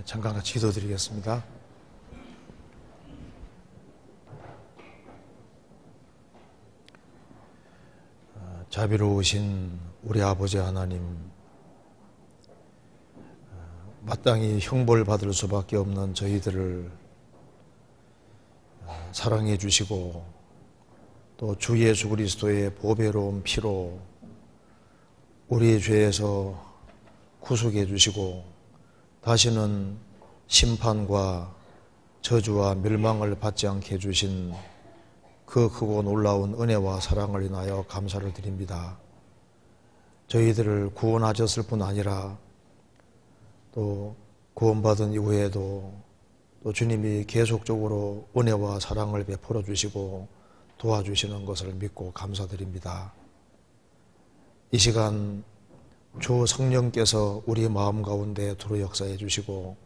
잠깐 같이 기도드리겠습니다. 자비로우신 우리 아버지 하나님, 마땅히 형벌받을 수밖에 없는 저희들을 사랑해 주시고 또 주 예수 그리스도의 보배로운 피로 우리의 죄에서 구속해 주시고 다시는 심판과 저주와 멸망을 받지 않게 해주신 그 크고 놀라운 은혜와 사랑을 인하여 감사를 드립니다. 저희들을 구원하셨을 뿐 아니라 또 구원받은 이후에도 또 주님이 계속적으로 은혜와 사랑을 베풀어 주시고 도와주시는 것을 믿고 감사드립니다. 이 시간 주 성령께서 우리 마음 가운데 두루 역사해 주시고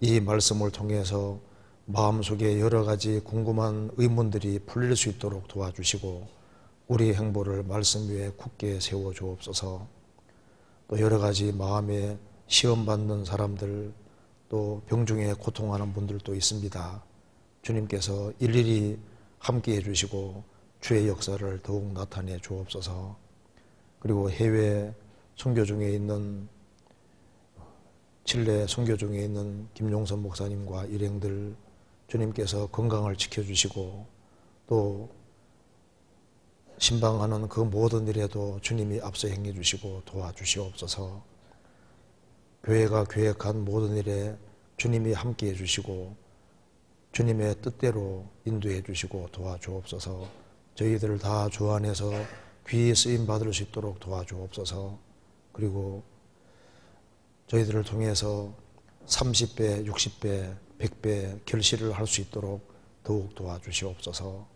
이 말씀을 통해서 마음속에 여러 가지 궁금한 의문들이 풀릴 수 있도록 도와주시고 우리 행보를 말씀 위에 굳게 세워 주옵소서. 또 여러 가지 마음에 시험받는 사람들, 또 병중에 고통하는 분들도 있습니다. 주님께서 일일이 함께 해주시고 주의 역사를 더욱 나타내 주옵소서. 그리고 해외 선교 중에 있는 칠레 선교 중에 있는 김용선 목사님과 일행들 주님께서 건강을 지켜주시고 또 신방하는 그 모든 일에도 주님이 앞서 행해주시고 도와주시옵소서. 교회가 계획한 모든 일에 주님이 함께 해주시고 주님의 뜻대로 인도해 주시고 도와주옵소서. 저희들을 다 주 안에서 귀히 쓰임 받을 수 있도록 도와주옵소서. 그리고 저희들을 통해서 30배, 60배, 100배 결실을 할 수 있도록 더욱 도와주시옵소서.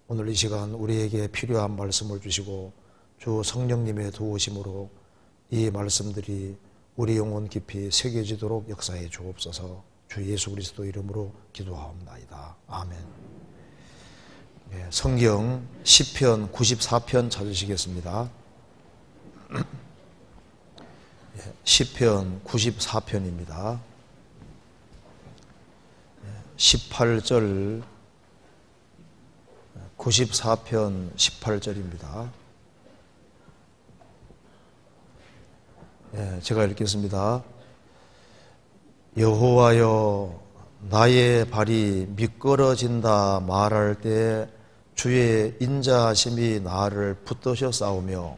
오늘 이 시간 우리에게 필요한 말씀을 주시고 주 성령님의 도우심으로 이 말씀들이 우리 영혼 깊이 새겨지도록 역사해 주옵소서. 주 예수 그리스도 이름으로 기도하옵나이다. 아멘. 성경 시편 94편 찾으시겠습니다. 시편 94편입니다. 18절 94편 18절입니다. 제가 읽겠습니다. 여호와여 나의 발이 미끄러진다 말할 때 주의 인자하심이 나를 붙드셔 싸우며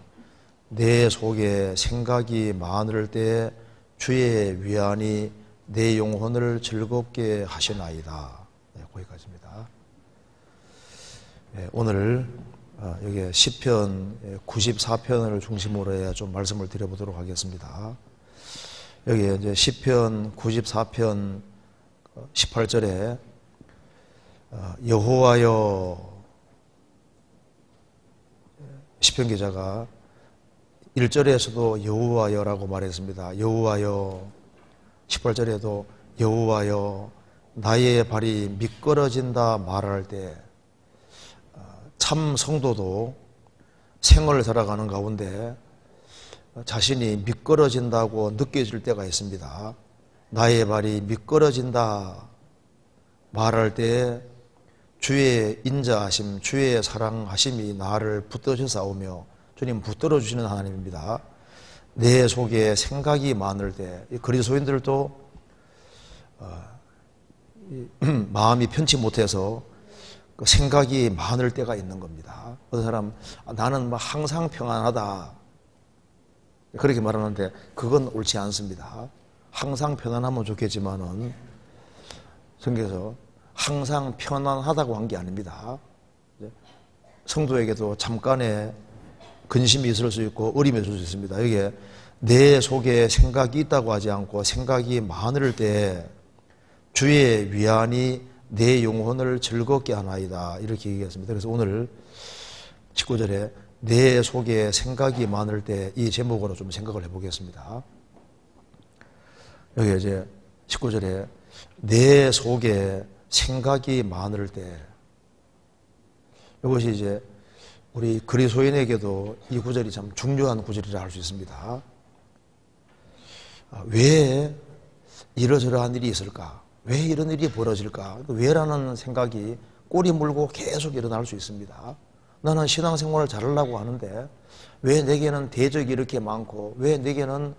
내 속에 생각이 많을 때 주의 위안이 내 영혼을 즐겁게 하시나이다. 거기까지입니다. 오늘 여기 시편 94편을 중심으로 해 좀 말씀을 드려보도록 하겠습니다. 여기 이제 시편 94편 18절에 여호와여, 시편 기자가 1절에서도 여호와여라고 말했습니다. 여호와여, 18절에도 여호와여 나의 발이 미끄러진다 말할 때, 참 성도도 생을 살아가는 가운데 자신이 미끄러진다고 느껴질 때가 있습니다. 나의 발이 미끄러진다 말할 때 주의 인자하심, 주의 사랑하심이 나를 붙들어 싸우며, 주님 붙들어 주시는 하나님입니다. 내 속에 생각이 많을 때, 그리스도인들도 마음이 편치 못해서 생각이 많을 때가 있는 겁니다. 어떤 사람 나는 항상 평안하다 그렇게 말하는데 그건 옳지 않습니다. 항상 편안하면 좋겠지만은 성경에서 항상 편안하다고 한 게 아닙니다. 성도에게도 잠깐의 근심이 있을 수 있고 어림이 있을 수 있습니다. 여기에 내 속에 생각이 있다고 하지 않고 생각이 많을 때 주의 위안이 내 영혼을 즐겁게 하나이다 이렇게 얘기했습니다. 그래서 오늘 19절에 내 속에 생각이 많을 때 이 제목으로 좀 생각을 해보겠습니다. 여기 이제 19절에 내 속에 생각이 많을 때, 이것이 이제 우리 그리스도인에게도 이 구절이 참 중요한 구절이라 할 수 있습니다. 왜 이러저러한 일이 있을까? 왜 이런 일이 벌어질까? 왜라는 생각이 꼬리 물고 계속 일어날 수 있습니다. 나는 신앙생활을 잘하려고 하는데 왜 내게는 대적이 이렇게 많고 왜 내게는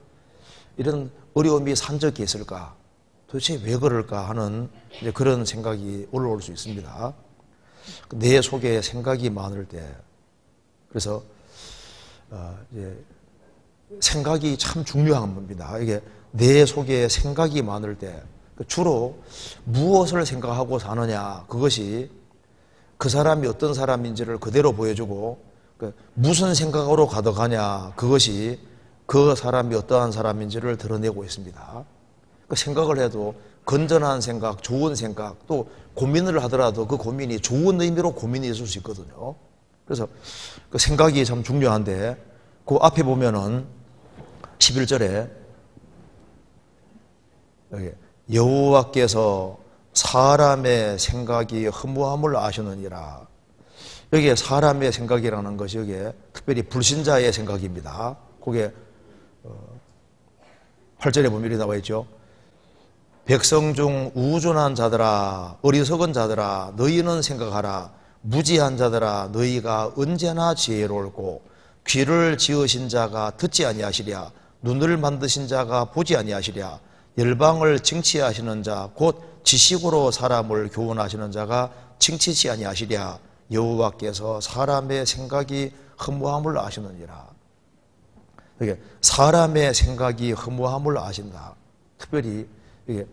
이런 어려움이 산적해 있을까? 도대체 왜 그럴까 하는 그런 생각이 올라올 수 있습니다. 내 속에 생각이 많을 때, 그래서 이제 생각이 참 중요한 겁니다. 이게 내 속에 생각이 많을 때 주로 무엇을 생각하고 사느냐, 그것이 그 사람이 어떤 사람인지를 그대로 보여주고 무슨 생각으로 가득하냐, 그것이 그 사람이 어떠한 사람인지를 드러내고 있습니다. 생각을 해도 건전한 생각, 좋은 생각, 또 고민을 하더라도 그 고민이 좋은 의미로 고민이 있을 수 있거든요. 그래서 그 생각이 참 중요한데, 그 앞에 보면은 11절에 여기 여호와께서 사람의 생각이 허무함을 아시느니라. 여기에 사람의 생각이라는 것이 여기에 특별히 불신자의 생각입니다. 그게 8절에 보면 이렇게 나와 있죠. 백성 중 우둔한 자들아, 어리석은 자들아, 너희는 생각하라. 무지한 자들아, 너희가 언제나 지혜로울고 귀를 지으신 자가 듣지 아니하시랴. 눈을 만드신 자가 보지 아니하시랴. 열방을 징치하시는 자, 곧 지식으로 사람을 교훈하시는 자가 징치치 아니하시랴. 여호와께서 사람의 생각이 허무함을 아시느니라. 이게 사람의 생각이 허무함을 아신다. 특별히 이게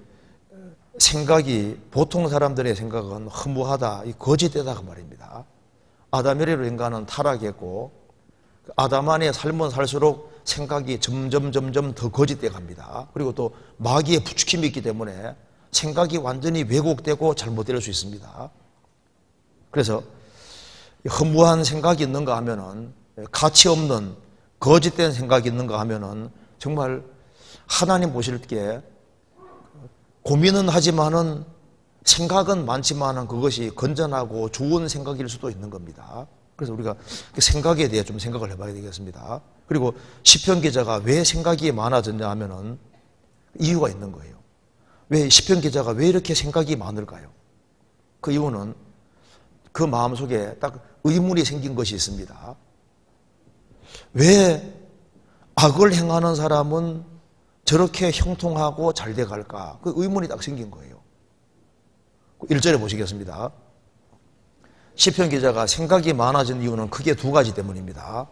생각이 보통 사람들의 생각은 허무하다, 거짓되다 그 말입니다. 아담이라로 인간은 타락했고 아담 안에 살면 살수록 생각이 점점 더 거짓돼 갑니다. 그리고 또 마귀의 부추김이 있기 때문에 생각이 완전히 왜곡되고 잘못될 수 있습니다. 그래서 허무한 생각이 있는가 하면은, 가치 없는 거짓된 생각이 있는가 하면은 정말 하나님 보실 때 고민은 하지만은 생각은 많지만은 그것이 건전하고 좋은 생각일 수도 있는 겁니다. 그래서 우리가 생각에 대해 좀 생각을 해봐야 되겠습니다. 그리고 시편 기자가 왜 생각이 많아졌냐 하면은 이유가 있는 거예요. 왜 시편 기자가 왜 이렇게 생각이 많을까요? 그 이유는 그 마음속에 딱 의문이 생긴 것이 있습니다. 왜 악을 행하는 사람은 저렇게 형통하고 잘 돼갈까? 그 의문이 딱 생긴 거예요. 1절에 보시겠습니다. 시편 기자가 생각이 많아진 이유는 크게 두 가지 때문입니다.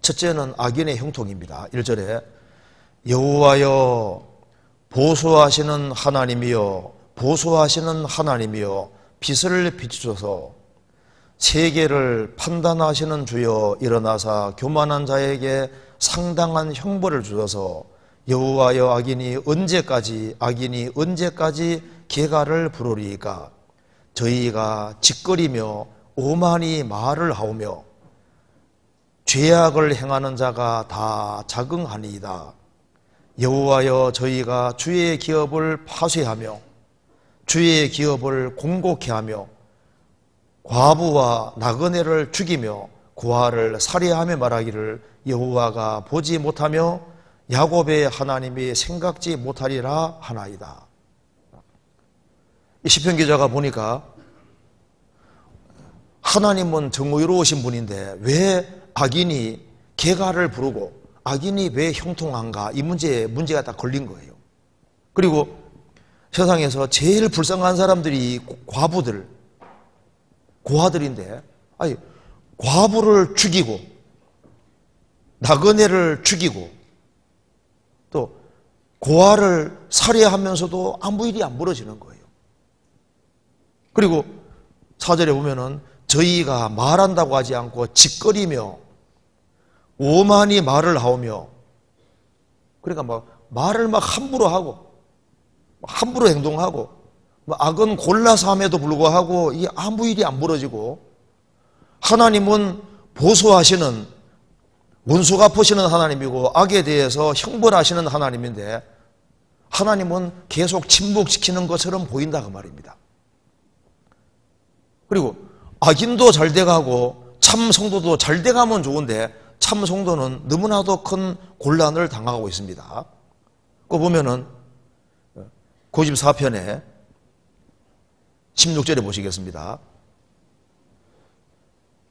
첫째는 악인의 형통입니다. 1절에 여호와여 보소하시는 하나님이여, 보소하시는 하나님이여, 빛을 비추소서. 세계를 판단하시는 주여, 일어나사 교만한 자에게 상당한 형벌을 주소서. 여호와여 악인이 언제까지 계가를 부르리이까? 저희가 짓거리며 오만히 말을 하오며 죄악을 행하는 자가 다 자긍하니이다. 여호와여 저희가 주의 기업을 파쇄하며 주의 기업을 공곡케 하며 과부와 나그네를 죽이며 고아를 살해하며 말하기를 여호와가 보지 못하며 야곱의 하나님이 생각지 못하리라 하나이다. 이 시편 기자가 보니까 하나님은 정의로우신 분인데 왜 악인이 계가를 부르고 악인이 왜 형통한가, 이 문제가 딱 걸린 거예요. 그리고 세상에서 제일 불쌍한 사람들이 고아들인데, 아니 과부를 죽이고 나그네를 죽이고 또 고아를 살해하면서도 아무 일이 안 벌어지는 거예요. 그리고 4절에 보면은 저희가 말한다고 하지 않고 짓거리며 오만히 말을 하오며, 그러니까 말을 함부로 하고 함부로 행동하고 악은 골라서 함에도 불구하고 이 아무 일이 안 벌어지고, 하나님은 보소하시는, 원수 갚으시는 하나님이고 악에 대해서 형벌하시는 하나님인데 하나님은 계속 침묵시키는 것처럼 보인다 그 말입니다. 그리고 악인도 잘 돼가고 참 성도도 잘 돼가면 좋은데 참 성도는 너무나도 큰 곤란을 당하고 있습니다. 그거 보면은 94편에 16절에 보시겠습니다.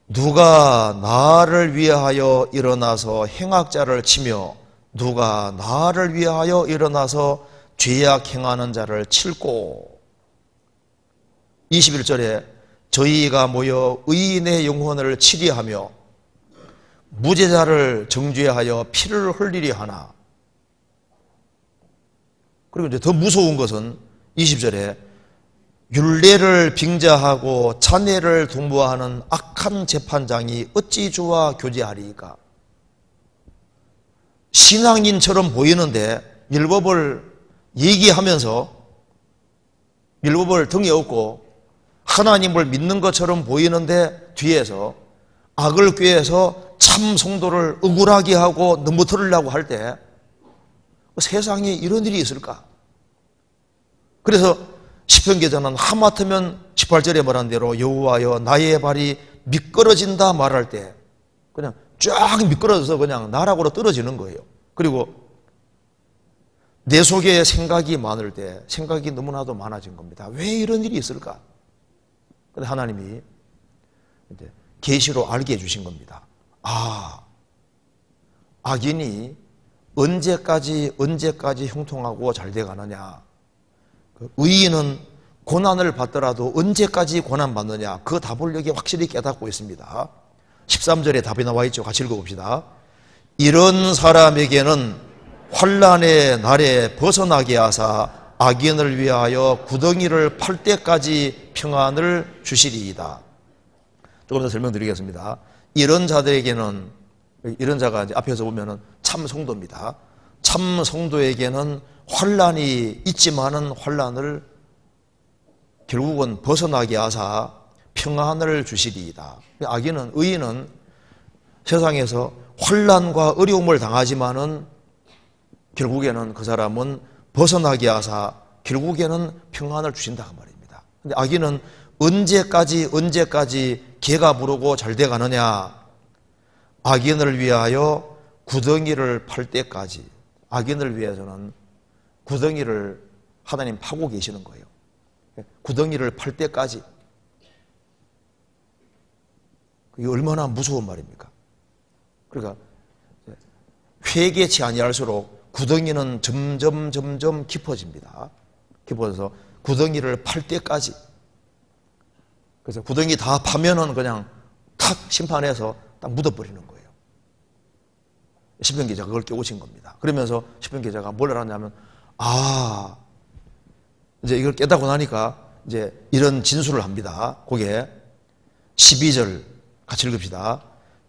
누가 나를 위하여 일어나서 행악자를 치며 누가 나를 위하여 일어나서 죄악 행하는 자를 칠고. 21절에 저희가 모여 의인의 영혼을 치리 하며 무죄자를 정죄하여 피를 흘리리 하나. 그리고 이제 더 무서운 것은 20절에 율례를 빙자하고 자네를 동무하는 악한 재판장이 어찌 저와 교제하리이까. 신앙인처럼 보이는데 율법을 얘기하면서 율법을 등에 업고 하나님을 믿는 것처럼 보이는데 뒤에서 악을 꾀해서 참 성도를 억울하게 하고 넘어뜨리려고 할 때 세상에 이런 일이 있을까? 그래서 시편 기자는 하마터면 18절에 말한 대로 여호와여 나의 발이 미끄러진다 말할 때 그냥 쫙 미끄러져서 그냥 나락으로 떨어지는 거예요. 그리고 내 속에 생각이 많을 때 생각이 너무나도 많아진 겁니다. 왜 이런 일이 있을까? 근데 하나님이 이제 계시로 알게 해주신 겁니다. 아, 악인이 언제까지 형통하고 잘 돼가느냐? 의인은 고난을 받더라도 언제까지 고난받느냐? 그 답을 여기 확실히 깨닫고 있습니다. 13절에 답이 나와 있죠. 같이 읽어봅시다. 이런 사람에게는 환난의 날에 벗어나게 하사 악인을 위하여 구덩이를 팔 때까지 평안을 주시리이다. 조금 더 설명드리겠습니다. 이런 자들에게는, 이런 자가 이제 앞에서 보면은 참 성도입니다. 참 성도에게는 환난이 있지만은 환난을 결국은 벗어나게 하사 평안을 주시리이다. 악인은, 의인은 세상에서 환난과 어려움을 당하지만은 결국에는 그 사람은 벗어나게 하사 결국에는 평안을 주신다 그 말입니다. 근데 악인은 언제까지 개가 부르고 잘 돼가느냐? 악인을 위하여 구덩이를 팔 때까지. 악인을 위해서는 구덩이를 하나님 파고 계시는 거예요. 구덩이를 팔 때까지. 이게 얼마나 무서운 말입니까? 그러니까 회개치 아니할수록 구덩이는 점점 깊어집니다. 깊어져서 구덩이를 팔 때까지. 그래서 구덩이 다 파면은 그냥 탁 심판해서 딱 묻어버리는 거예요. 시편 기자가 그걸 깨우친 겁니다. 그러면서 시편 기자가 뭘 알았냐면, 아, 이제 이걸 깨닫고 나니까 이제 이런 진술을 합니다. 거기에 12절 같이 읽읍시다.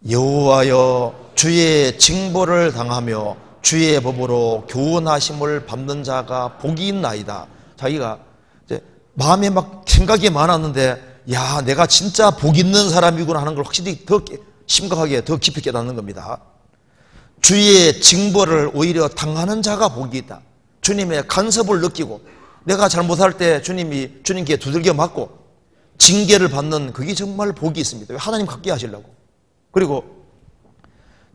여호와여 주의 징벌을 당하며 주의 법으로 교훈하심을 받는 자가 복이 있나이다. 자기가 이제 마음에 막 생각이 많았는데, 야, 내가 진짜 복 있는 사람이구나 하는 걸 확실히 더 심각하게 더 깊이 깨닫는 겁니다. 주의 징벌을 오히려 당하는 자가 복이 있다. 주님의 간섭을 느끼고 내가 잘못할 때 주님이 주님께 두들겨 맞고 징계를 받는 그게 정말 복이 있습니다. 하나님 갖게 하시려고. 그리고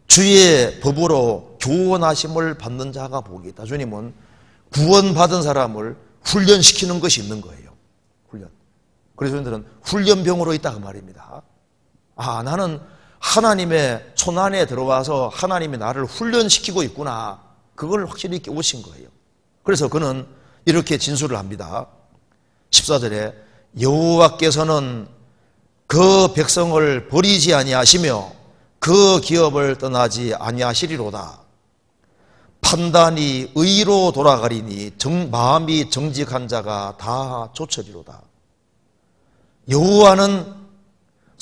주의 법으로 교훈하심을 받는 자가 복이 있다. 주님은 구원받은 사람을 훈련시키는 것이 있는 거예요. 훈련. 그래서 저희들은 훈련병으로 있다 그 말입니다. 아, 나는 하나님의 손 안에 들어와서 하나님이 나를 훈련시키고 있구나. 그걸 확실히 깨우친 거예요. 그래서 그는 이렇게 진술을 합니다. 14절에 여호와께서는 그 백성을 버리지 아니하시며 그 기업을 떠나지 아니하시리로다. 판단이 의로 돌아가리니 마음이 정직한 자가 다 조처리로다. 여호와는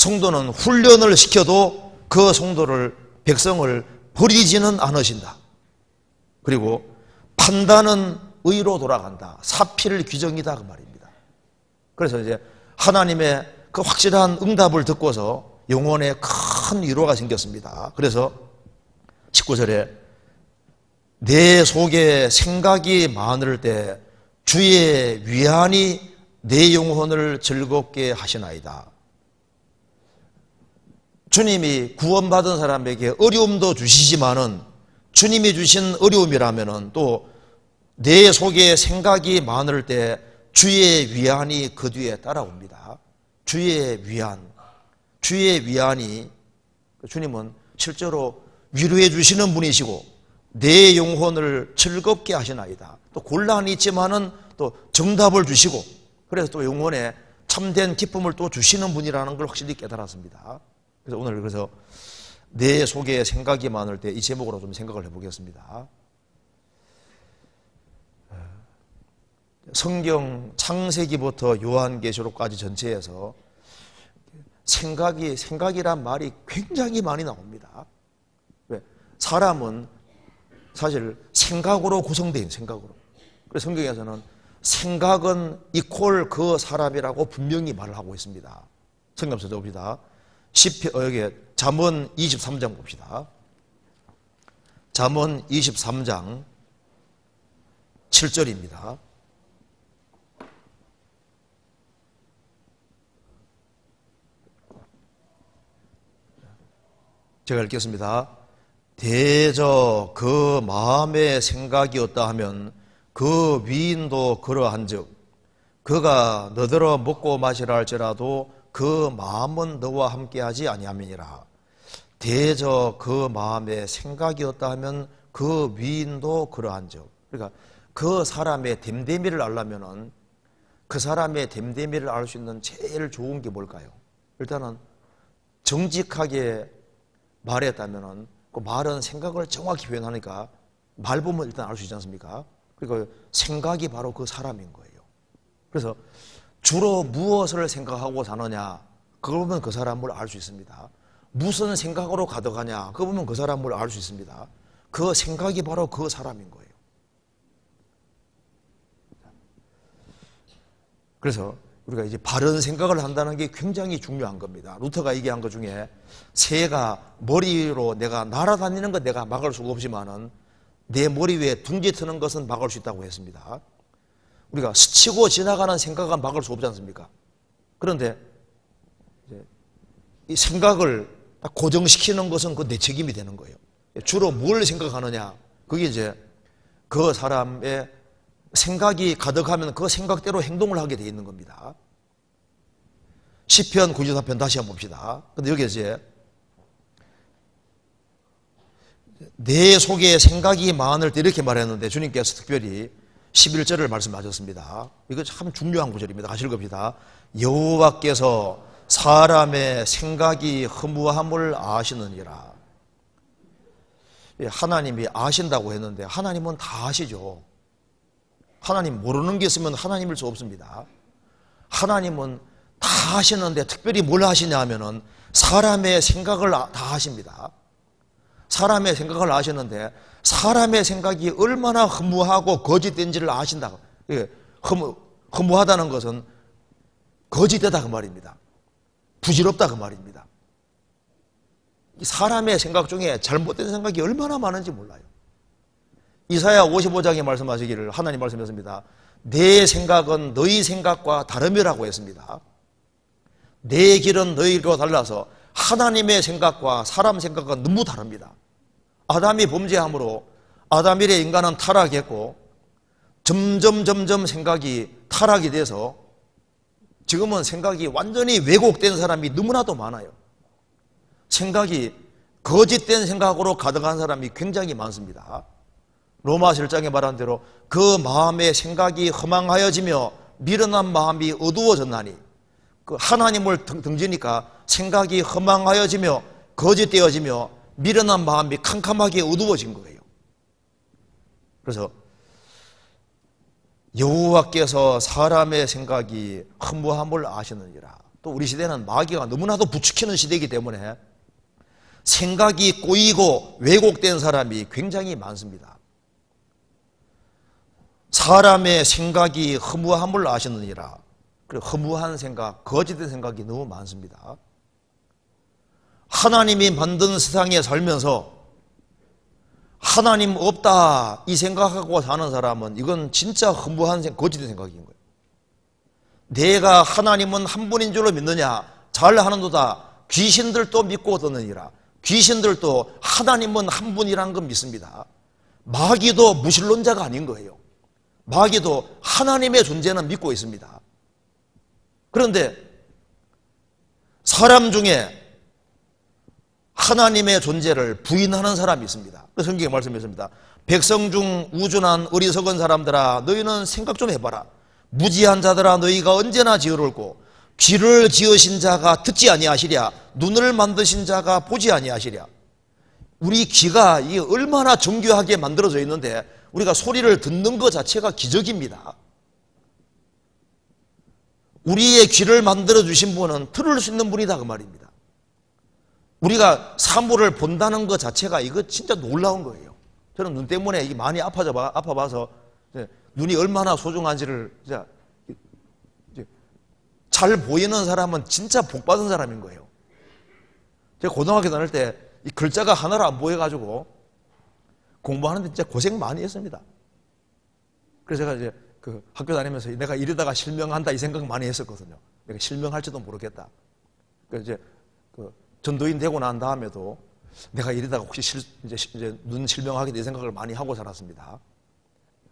성도는 훈련을 시켜도 그 성도를 백성을 버리지는 않으신다. 그리고 판단은 의로 돌아간다. 사필 규정이다 그 말입니다. 그래서 이제 하나님의 그 확실한 응답을 듣고서 영혼에 큰 위로가 생겼습니다. 그래서 19절에 내 속에 생각이 많을 때 주의 위안이 내 영혼을 즐겁게 하시나이다. 주님이 구원받은 사람에게 어려움도 주시지만은 주님이 주신 어려움이라면은 또 내 속에 생각이 많을 때 주의 위안이 그 뒤에 따라옵니다. 주의 위안. 주의 위안이, 주님은 실제로 위로해 주시는 분이시고 내 영혼을 즐겁게 하시나이다. 또 곤란이 있지만은 또 정답을 주시고, 그래서 또 영혼에 참된 기쁨을 또 주시는 분이라는 걸 확실히 깨달았습니다. 그래서 오늘 내 속에 생각이 많을 때 이 제목으로 좀 생각을 해보겠습니다. 성경 창세기부터 요한계시록까지 전체에서 생각이란 말이 굉장히 많이 나옵니다. 왜? 사람은 사실 생각으로 구성된 생각으로. 그래서 성경에서는 생각은 이퀄 그 사람이라고 분명히 말을 하고 있습니다. 성경 써줘 봅시다. 여기 잠언 23장 봅시다. 잠언 23장 7절입니다. 제가 읽겠습니다. 대저 그 마음의 생각이었다 하면 그 위인도 그러한즉 그가 너더러 먹고 마시라 할지라도 그 마음은 너와 함께하지 아니함이니라. 대저 그 마음의 생각이었다 하면 그 위인도 그러한즉, 그러니까 그 사람의 됨됨이를 알려면은 그 사람의 됨됨이를 알 수 있는 제일 좋은 게 뭘까요? 일단은 정직하게 말했다면은 그 말은 생각을 정확히 표현하니까 말 보면 일단 알 수 있지 않습니까? 그러니까 생각이 바로 그 사람인 거예요. 그래서 주로 무엇을 생각하고 사느냐, 그걸 보면 그 사람을 알 수 있습니다. 무슨 생각으로 가득하냐, 그걸 보면 그 사람을 알 수 있습니다. 그 생각이 바로 그 사람인 거예요. 그래서 우리가 이제 바른 생각을 한다는 게 굉장히 중요한 겁니다. 루터가 얘기한 것 중에 새가 머리로 내가 날아다니는 건 내가 막을 수가 없지만은 내 머리 위에 둥지 트는 것은 막을 수 있다고 했습니다. 우리가 스치고 지나가는 생각은 막을 수 없지 않습니까? 그런데 이 생각을 딱 고정시키는 것은 그 내 책임이 되는 거예요. 주로 뭘 생각하느냐, 그게 이제 그 사람의 생각이 가득하면 그 생각대로 행동을 하게 돼 있는 겁니다. 시편 94편 다시 한번 봅시다. 근데 여기 이제 내 속에 생각이 많을 때 이렇게 말했는데 주님께서 특별히 11절을 말씀하셨습니다. 이거 참 중요한 구절입니다. 같이 읽읍시다. 여호와께서 사람의 생각이 허무함을 아시느니라. 하나님이 아신다고 했는데 하나님은 다 아시죠. 하나님 모르는 게 있으면 하나님일 수 없습니다. 하나님은 다 아시는데 특별히 뭘 하시냐 하면은 사람의 생각을 다 아십니다. 사람의 생각을 아시는데 사람의 생각이 얼마나 허무하고 거짓된지를 아신다. 허무하다는 것은 거짓되다 그 말입니다. 부질없다 그 말입니다. 사람의 생각 중에 잘못된 생각이 얼마나 많은지 몰라요. 이사야 55장에 말씀하시기를 하나님 말씀하셨습니다. 내 생각은 너희 생각과 다름이라고 했습니다. 내 길은 너희 길과 달라서 하나님의 생각과 사람 생각은 너무 다릅니다. 아담이 범죄함으로 아담 이래 인간은 타락했고 점점 생각이 타락이 돼서 지금은 생각이 완전히 왜곡된 사람이 너무나도 많아요. 생각이 거짓된 생각으로 가득한 사람이 굉장히 많습니다. 로마서 1장에 말한 대로 그 마음의 생각이 허망하여지며 미련한 마음이 어두워졌나니, 그 하나님을 등지니까 생각이 허망하여지며 거짓되어지며 미련한 마음이 캄캄하게 어두워진 거예요. 그래서 여호와께서 사람의 생각이 허무함을 아시느니라. 또 우리 시대는 마귀가 너무나도 부추기는 시대이기 때문에 생각이 꼬이고 왜곡된 사람이 굉장히 많습니다. 사람의 생각이 허무함을 아시느니라. 그리고 허무한 생각, 거짓된 생각이 너무 많습니다. 하나님이 만든 세상에 살면서 하나님 없다 이 생각하고 사는 사람은 이건 진짜 허무한 거짓된 생각인 거예요. 내가 하나님은 한 분인 줄로 믿느냐? 잘하는도다. 귀신들도 믿고 듣느니라. 귀신들도 하나님은 한 분이라는 건 믿습니다. 마귀도 무신론자가 아닌 거예요. 마귀도 하나님의 존재는 믿고 있습니다. 그런데 사람 중에 하나님의 존재를 부인하는 사람이 있습니다. 그래서 성경에 말씀했습니다. 백성 중 우준한 어리석은 사람들아, 너희는 생각 좀 해봐라. 무지한 자들아, 너희가 언제나 지혜롭고 귀를 지으신 자가 듣지 아니하시랴, 눈을 만드신 자가 보지 아니하시랴. 우리 귀가 이게 얼마나 정교하게 만들어져 있는데 우리가 소리를 듣는 것 자체가 기적입니다. 우리의 귀를 만들어 주신 분은 들을 수 있는 분이다 그 말입니다. 우리가 사물을 본다는 것 자체가 이거 진짜 놀라운 거예요. 저는 눈 때문에 이게 많이 아파봐서 눈이 얼마나 소중한지를 진짜 잘 보이는 사람은 진짜 복 받은 사람인 거예요. 제가 고등학교 다닐 때 이 글자가 하나로 안 보여가지고 공부하는데 진짜 고생 많이 했습니다. 그래서 제가 이제 그 학교 다니면서 내가 이러다가 실명한다 이 생각 많이 했었거든요. 내가 실명할지도 모르겠다. 그래서 이제 그 전도인 되고 난 다음에도 내가 이러다가 혹시 이제 눈 실명하게 될 생각을 많이 하고 살았습니다.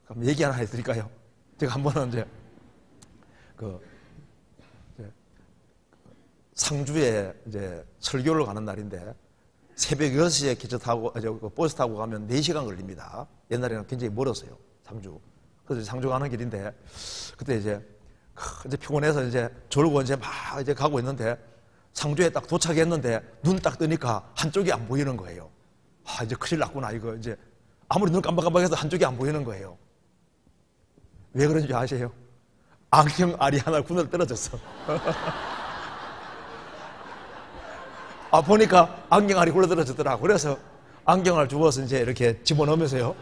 그럼 얘기 하나 해드릴까요? 제가 한 번은 이제 상주에 이제 설교를 가는 날인데 새벽 6시에 기차 타고, 버스 타고 가면 4시간 걸립니다. 옛날에는 굉장히 멀었어요. 상주. 그래서 상주 가는 길인데, 그때 이제 피곤해서 이제 졸고 이제 막 이제 가고 있는데, 상주에 딱 도착했는데, 눈 딱 뜨니까 한쪽이 안 보이는 거예요. 아, 이제 큰일 났구나. 이거 이제 아무리 눈 깜박깜박해도 한쪽이 안 보이는 거예요. 왜 그런지 아세요? 안경 알이 하나 군을 떨어졌어. 아, 보니까 안경알이 굴러들어졌더라고. 그래서 안경알 주워서 이제 이렇게 집어넣으면서요.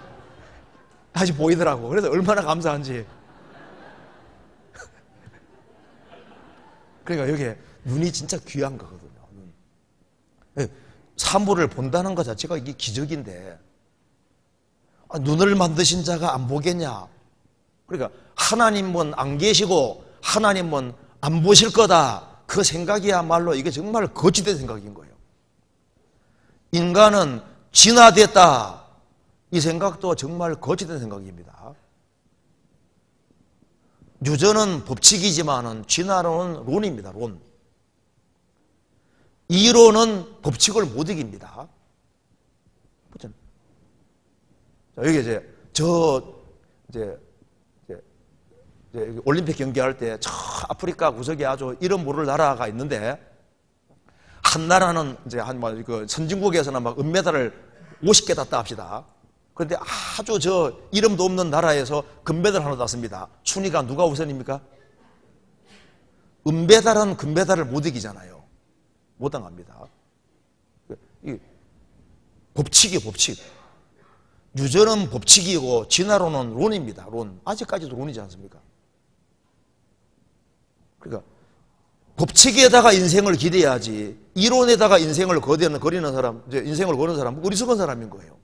다시 보이더라고. 그래서 얼마나 감사한지. 그러니까 여기에 눈이 진짜 귀한 거거든요. 사물을 본다는 것 자체가 이게 기적인데, 눈을 만드신 자가 안 보겠냐? 그러니까 하나님은 안 계시고 하나님은 안 보실 거다. 그 생각이야말로 이게 정말 거짓된 생각인 거예요. 인간은 진화됐다. 이 생각도 정말 거짓된 생각입니다. 유전은 법칙이지만은 진화론은 론입니다. 론. 이론은 법칙을 못 이깁니다. 자, 여기 이제 올림픽 경기할 때 저 아프리카 구석에 아주 이름 모를 나라가 있는데 한 나라는 이제 그 선진국에서는 막 은메달을 50개 땄다 합시다. 그런데 아주 저 이름도 없는 나라에서 금메달 하나 땄습니다. 순위가 누가 우선입니까? 은메달은 금메달을 못 이기잖아요. 못 당합니다. 이 법칙이 법칙. 유전은 법칙이고 진화론은 론입니다. 론. 아직까지도 론이지 않습니까? 그러니까 법칙에다가 인생을 기대야지 이론에다가 인생을 거리는 사람, 이제 인생을 거는 사람, 어리석은 사람인 거예요.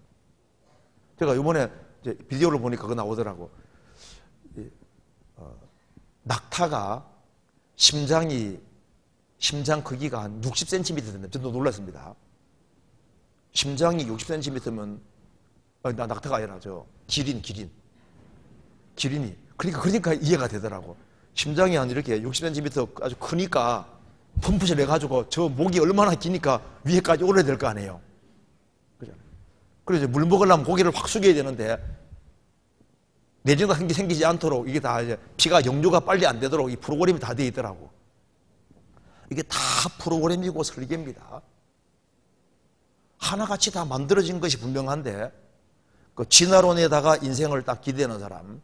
제가 이번에 이제 비디오를 보니까 그거 나오더라고. 낙타가 심장 크기가 한 60cm 된다. 저도 놀랐습니다. 심장이 60cm면 낙타가 아니라 기린이. 그러니까 이해가 되더라고. 심장이 한 이렇게 60cm 아주 크니까 펌프질 해가지고 저 목이 얼마나 기니까 위에까지 올려야 될 거 아니에요. 그죠? 그래서 물 먹으려면 고개를 확 숙여야 되는데 내진과 생기지 않도록 이게 다 이제 피가 영류가 빨리 안 되도록 이 프로그램이 다 되어 있더라고. 이게 다 프로그램이고 설계입니다. 하나같이 다 만들어진 것이 분명한데 그 진화론에다가 인생을 딱 기대는 사람,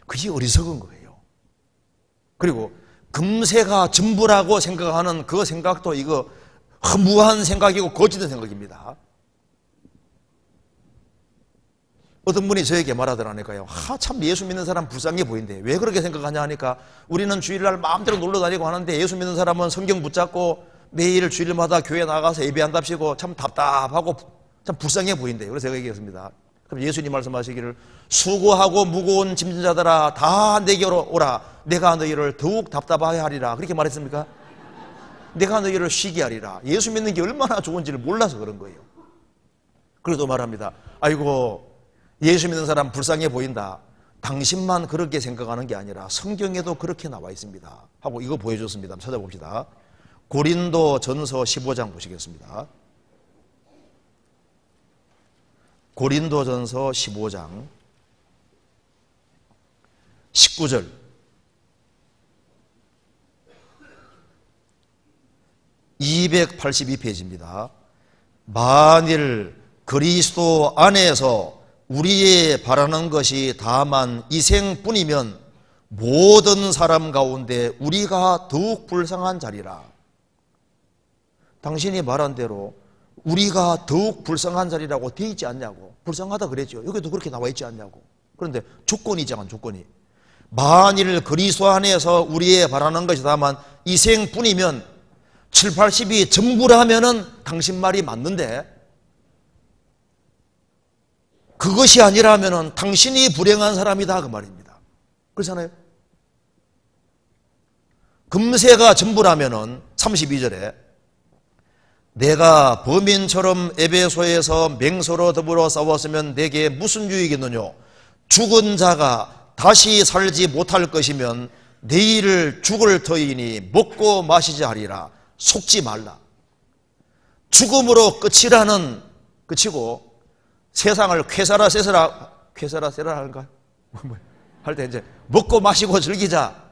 그게 어리석은 거예요. 그리고 금세가 전부라고 생각하는 그 생각도 이거 허무한 생각이고 거짓된 생각입니다. 어떤 분이 저에게 말하더라니까요. 참 예수 믿는 사람 불쌍해 보인대. 왜 그렇게 생각하냐 하니까 우리는 주일날 마음대로 놀러 다니고 하는데 예수 믿는 사람은 성경 붙잡고 매일 주일마다 교회 나가서 예배한답시고 참 답답하고 참 불쌍해 보인대. 그래서 제가 얘기했습니다. 그럼 예수님 말씀하시기를 수고하고 무거운 짐진 자들아 다 내게로 오라. 내가 너희를 더욱 답답하게 하리라. 그렇게 말했습니까? 내가 너희를 쉬게 하리라. 예수 믿는 게 얼마나 좋은지를 몰라서 그런 거예요. 그래도 말합니다. 아이고 예수 믿는 사람 불쌍해 보인다. 당신만 그렇게 생각하는 게 아니라 성경에도 그렇게 나와 있습니다. 하고 이거 보여줬습니다. 한번 찾아봅시다. 고린도 전서 15장 보시겠습니다. 고린도 전서 15장 19절. (282페이지입니다) 만일 그리스도 안에서 우리의 바라는 것이 다만 이 생뿐이면 모든 사람 가운데 우리가 더욱 불쌍한 자리라. 당신이 말한 대로 우리가 더욱 불쌍한 자리라고 되어 있지 않냐고. 불쌍하다 그랬죠. 여기도 그렇게 나와 있지 않냐고. 그런데 조건이잖아, 조건이. 만일 그리스도 안에서 우리의 바라는 것이 다만 이 생뿐이면 7, 80이 전부라면은 당신 말이 맞는데 그것이 아니라면은 당신이 불행한 사람이다 그 말입니다. 그렇잖아요. 금세가 전부라면은 32절에 내가 범인처럼 에베소에서 맹서로 더불어 싸웠으면 내게 무슨 유익이겠느냐. 죽은 자가 다시 살지 못할 것이면 내일을 죽을 터이니 먹고 마시지 하리라. 속지 말라. 죽음으로 끝이라는 끝이고 세상을 쾌사라 세사라 하는가? 할 때 이제 먹고 마시고 즐기자.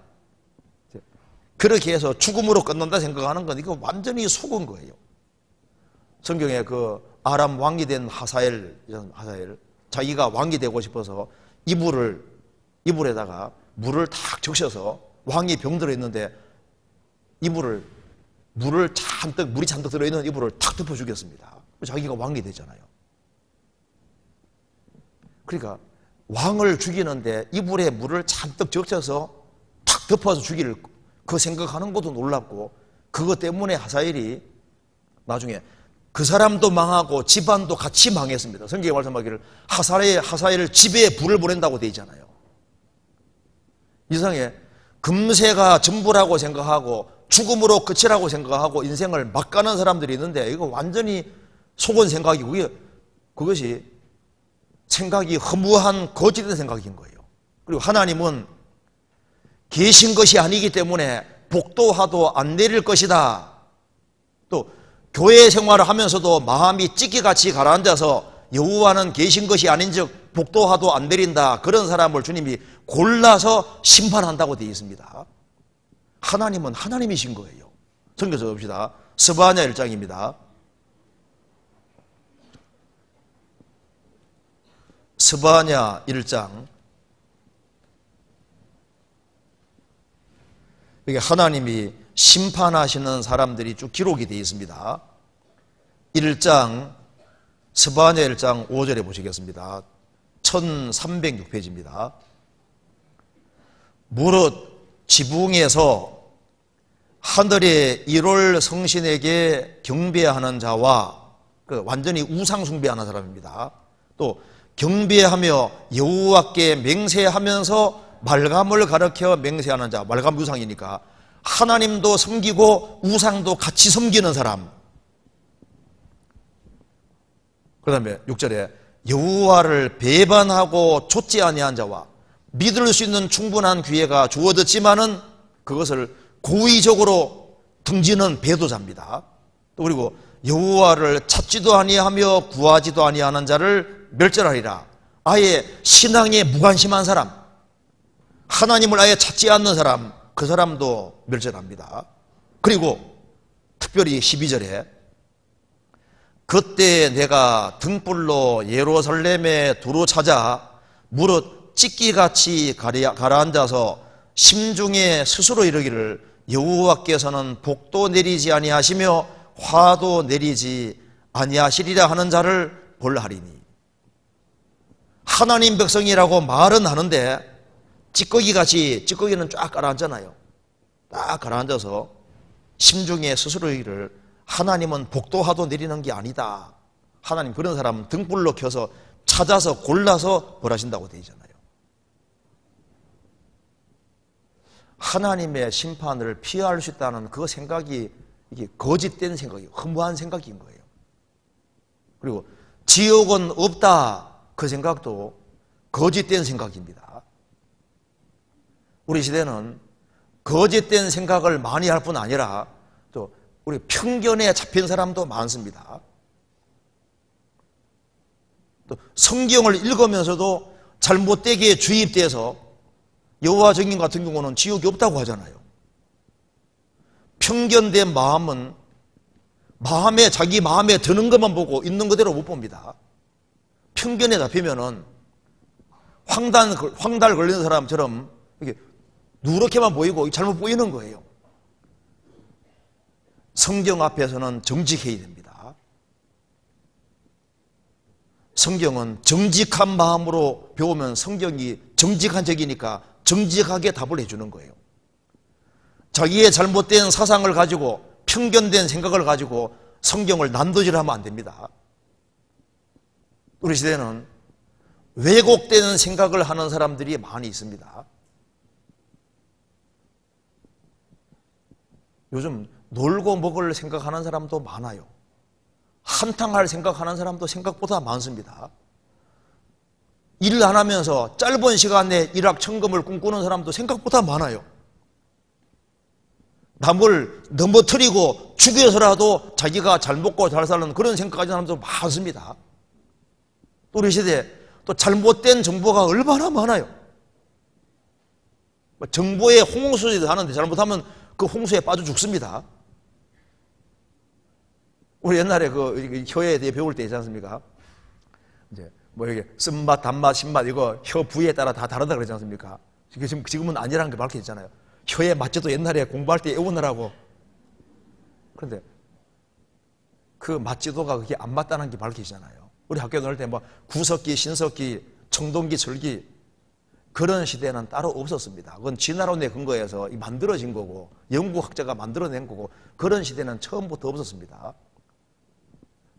그렇게 해서 죽음으로 끝난다 생각하는 건 이거 완전히 속은 거예요. 성경에 그 아람 왕이 된 하사엘 자기가 왕이 되고 싶어서 이불에다가 물을 탁 적셔서 왕이 병들어 있는데 물이 잔뜩 들어있는 이불을 탁 덮어 주겠습니다. 자기가 왕이 되잖아요. 그러니까 왕을 죽이는데 이불에 물을 잔뜩 적셔서 탁 덮어서 죽일 그 생각하는 것도 놀랍고 그것 때문에 하사엘이 나중에 그 사람도 망하고 집안도 같이 망했습니다. 성경에 말씀하기를 하사엘 집에 불을 보낸다고 되어 있잖아요. 이상해. 금세가 전부라고 생각하고 죽음으로 끝이라고 생각하고 인생을 막 가는 사람들이 있는데 이거 완전히 속은 생각이고 그것이 생각이 허무한 거짓된 생각인 거예요. 그리고 하나님은 계신 것이 아니기 때문에 복도화도 안 내릴 것이다. 또 교회 생활을 하면서도 마음이 찢기같이 가라앉아서 여호와는 계신 것이 아닌즉 복도화도 안 내린다. 그런 사람을 주님이 골라서 심판한다고 되어 있습니다. 하나님은 하나님이신 거예요. 성경 써봅시다. 스바냐 1장입니다. 스바냐 1장. 여기 하나님이 심판하시는 사람들이 쭉 기록이 되어 있습니다. 1장 스바냐 1장 5절에 보시겠습니다. 1306페이지입니다. 무릇 지붕에서 하늘의 1월 성신에게 경배하는 자와 완전히 우상 숭배하는 사람입니다. 또 경배하며 여호와께 맹세하면서 말감을 가르쳐 맹세하는 자, 말감 우상이니까 하나님도 섬기고 우상도 같이 섬기는 사람. 그 다음에 6절에 여호와를 배반하고 좇지 아니한 자와 믿을 수 있는 충분한 기회가 주어졌지만은 그것을 고의적으로 등지는 배도자입니다. 또 그리고 여호와를 찾지도 아니하며 구하지도 아니하는 자를 멸절하리라. 아예 신앙에 무관심한 사람, 하나님을 아예 찾지 않는 사람, 그 사람도 멸절합니다. 그리고 특별히 12절에 그때 내가 등불로 예루살렘에 두루 찾아 무릇 찢기같이 가라앉아서 심중에 스스로 이르기를 여호와께서는 복도 내리지 아니하시며 화도 내리지 아니하시리라 하는 자를 벌하리니. 하나님 백성이라고 말은 하는데 찌꺼기는 쫙 가라앉잖아요. 딱 가라앉아서 심중에 스스로 이르기를 하나님은 복도화도 내리는 게 아니다. 하나님 그런 사람은 등불로 켜서 찾아서 골라서 벌하신다고 되어 있잖아요. 하나님의 심판을 피할 수 있다는 그 생각이 이게 거짓된 생각이에요. 허무한 생각인 거예요. 그리고 지옥은 없다. 그 생각도 거짓된 생각입니다. 우리 시대는 거짓된 생각을 많이 할 뿐 아니라 또 우리 편견에 잡힌 사람도 많습니다. 또 성경을 읽으면서도 잘못되게 주입돼서 여호와 증인 같은 경우는 지옥이 없다고 하잖아요. 편견된 마음은 자기 마음에 드는 것만 보고 있는 그대로 못 봅니다. 편견에 잡히면은 황달 걸리는 사람처럼 이렇게 누렇게만 보이고 잘못 보이는 거예요. 성경 앞에서는 정직해야 됩니다. 성경은 정직한 마음으로 배우면 성경이 정직한 적이니까 정직하게 답을 해주는 거예요. 자기의 잘못된 사상을 가지고 편견된 생각을 가지고 성경을 난도질하면 안 됩니다. 우리 시대는 왜곡된 생각을 하는 사람들이 많이 있습니다. 요즘 놀고 먹을 생각하는 사람도 많아요. 한탕할 생각하는 사람도 생각보다 많습니다. 일을 안 하면서 짧은 시간에 일확천금을 꿈꾸는 사람도 생각보다 많아요. 남을 넘어뜨리고 죽여서라도 자기가 잘 먹고 잘 사는 그런 생각하는 사람도 많습니다. 또 우리 시대에 또 잘못된 정보가 얼마나 많아요. 정보에 홍수도 하는데 잘못하면 그 홍수에 빠져 죽습니다. 우리 옛날에 그 혀에 대해 배울 때 있지 않습니까? 이제 뭐 이게 쓴맛, 단맛, 신맛 이거 혀 부위에 따라 다 다르다 그러지 않습니까? 지금은 아니라는 게 밝혀 있잖아요. 혀의 맛제도 옛날에 공부할 때 외우느라고. 그런데 그 맛제도가 그게 안 맞다는 게 밝혀지잖아요. 우리 학교 다닐 때 뭐 구석기, 신석기, 청동기, 절기 그런 시대는 따로 없었습니다. 그건 진화론에 근거해서 만들어진 거고 영국학자가 만들어낸 거고 그런 시대는 처음부터 없었습니다.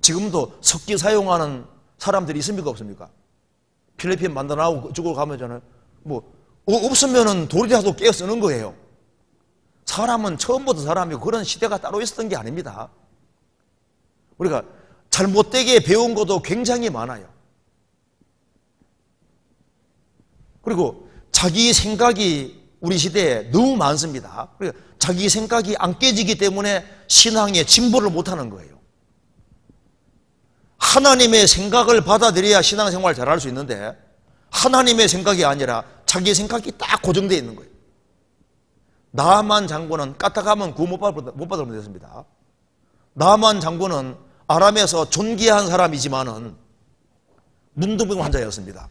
지금도 석기 사용하는 사람들이 있습니까 없습니까? 필리핀 만다나오 쪽으로 가면 뭐 없으면은 돌이라도 깨어 쓰는 거예요. 사람은 처음부터 사람이고 그런 시대가 따로 있었던 게 아닙니다. 우리가 잘못되게 배운 것도 굉장히 많아요. 그리고 자기 생각이 우리 시대에 너무 많습니다. 그러니까 자기 생각이 안 깨지기 때문에 신앙에 진보를 못하는 거예요. 하나님의 생각을 받아들여야 신앙생활 잘할 수 있는데 하나님의 생각이 아니라 자기 생각이 딱 고정되어 있는 거예요. 나만 장군은 까딱하면 구원 못 받으면 됐습니다. 나만 장군은 아람에서 존귀한 사람이지만은 문둥병 환자였습니다.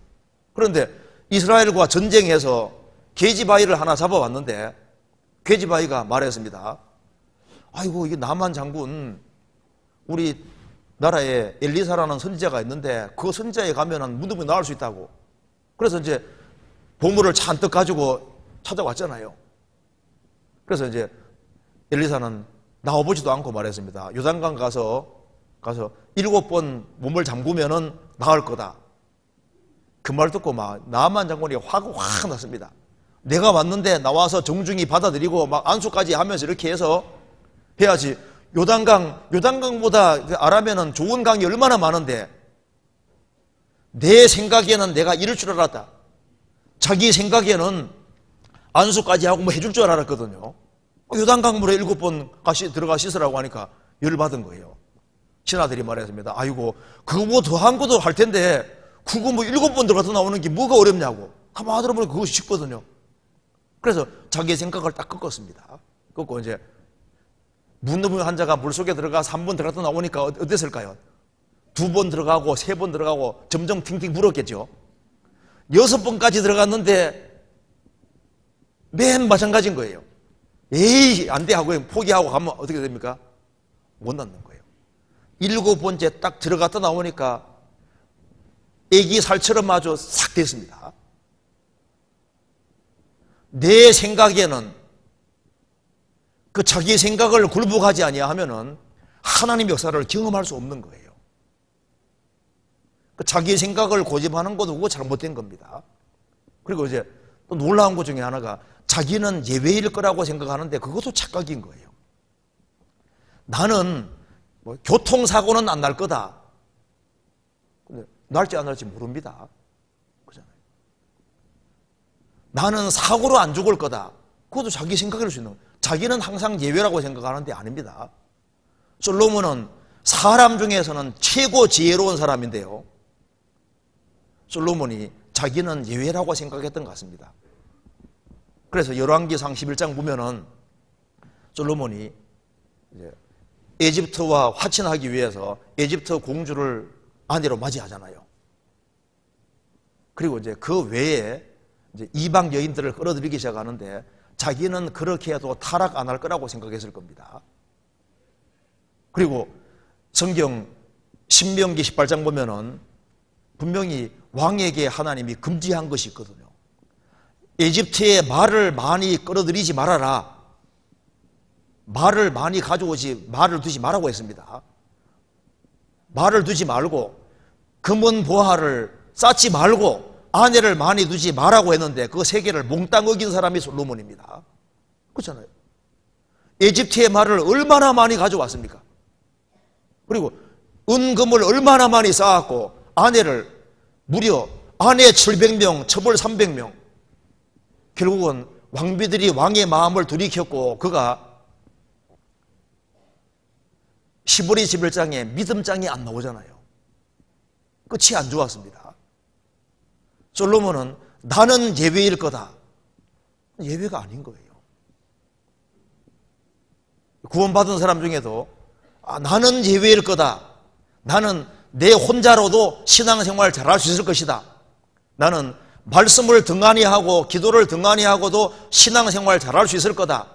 그런데 이스라엘과 전쟁해서 계집아이를 하나 잡아왔는데 계집아이가 말했습니다. 아이고 이게 나만 장군 우리 나라에 엘리사라는 선지자가 있는데 그 선지자에 가면은 문둥병 나을 수 있다고. 그래서 이제 보물을 잔뜩 가지고 찾아왔잖아요. 그래서 이제 엘리사는 나와보지도 않고 말했습니다. 요단강 가서 7번 몸을 잠그면은 나을 거다. 그 말 듣고 막 나만 장군이 화가 확 났습니다. 내가 왔는데 나와서 정중히 받아들이고 막 안수까지 하면서 이렇게 해서 해야지. 요단강보다 아람에는 좋은 강이 얼마나 많은데 내 생각에는 내가 이럴 줄 알았다. 자기 생각에는 안수까지 하고 뭐 해줄 줄 알았거든요. 요단강물에 7번 들어가 씻으라고 하니까 열받은 거예요. 신하들이 말했습니다. 아이고 그거 더한 것도 할 텐데 그거 뭐 7번 들어가서 나오는 게 뭐가 어렵냐고. 가만히 들어보니까 그것이 쉽거든요. 그래서 자기 생각을 딱 꺾었습니다. 꺾고 이제 문둥병 환자가 물속에 들어가서 3번 들어갔다 나오니까 어땠을까요? 2번 들어가고 3번 들어가고 점점 팅팅 불었겠죠. 6번까지 들어갔는데 맨 마찬가지인 거예요. 에이 안 돼 하고 포기하고 가면 어떻게 됩니까? 못 낳는 거예요. 7번째 딱 들어갔다 나오니까 애기 살처럼 아주 싹 됐습니다. 내 생각에는 그 자기 생각을 굴복하지 아니하면은 하나님 역사를 경험할 수 없는 거예요. 그 자기 생각을 고집하는 것도 그거 잘못된 겁니다. 그리고 이제 또 놀라운 것 중에 하나가 자기는 예외일 거라고 생각하는데 그것도 착각인 거예요. 나는 뭐 교통사고는 안 날 거다. 근데 날지 안 날지 모릅니다. 그렇잖아요. 나는 사고로 안 죽을 거다. 그것도 자기 생각일 수 있는 거예요. 자기는 항상 예외라고 생각하는데 아닙니다. 솔로몬은 사람 중에서는 최고 지혜로운 사람인데요. 솔로몬이 자기는 예외라고 생각했던 것 같습니다. 그래서 열왕기상 11장 보면은 솔로몬이 이제 에집트와 화친하기 위해서 에집트 공주를 아내로 맞이하잖아요. 그리고 이제 그 외에 이제 이방 여인들을 끌어들이기 시작하는데 자기는 그렇게 해도 타락 안 할 거라고 생각했을 겁니다. 그리고 성경 신명기 18장 보면은 분명히 왕에게 하나님이 금지한 것이 있거든요. 에집트에 말을 많이 끌어들이지 말아라. 말을 많이 가져오지, 말을 두지 말라고 했습니다. 말을 두지 말고 금은 보화를 쌓지 말고 아내를 많이 두지 말라고 했는데 그 세 개를 몽땅 어긴 사람이 솔로몬입니다. 그렇잖아요. 에집트의 말을 얼마나 많이 가져왔습니까? 그리고 은금을 얼마나 많이 쌓았고 아내를 무려 아내 700명, 처벌 300명. 결국은 왕비들이 왕의 마음을 돌이켰고 그가 시보리 11장에 믿음장이 안 나오잖아요. 끝이 안 좋았습니다. 솔로몬은 나는 예외일 거다. 예외가 아닌 거예요. 구원받은 사람 중에도 나는 예외일 거다. 나는 내 혼자로도 신앙생활 잘할 수 있을 것이다. 나는 말씀을 등한히 하고 기도를 등한히 하고도 신앙생활 잘할 수 있을 거다.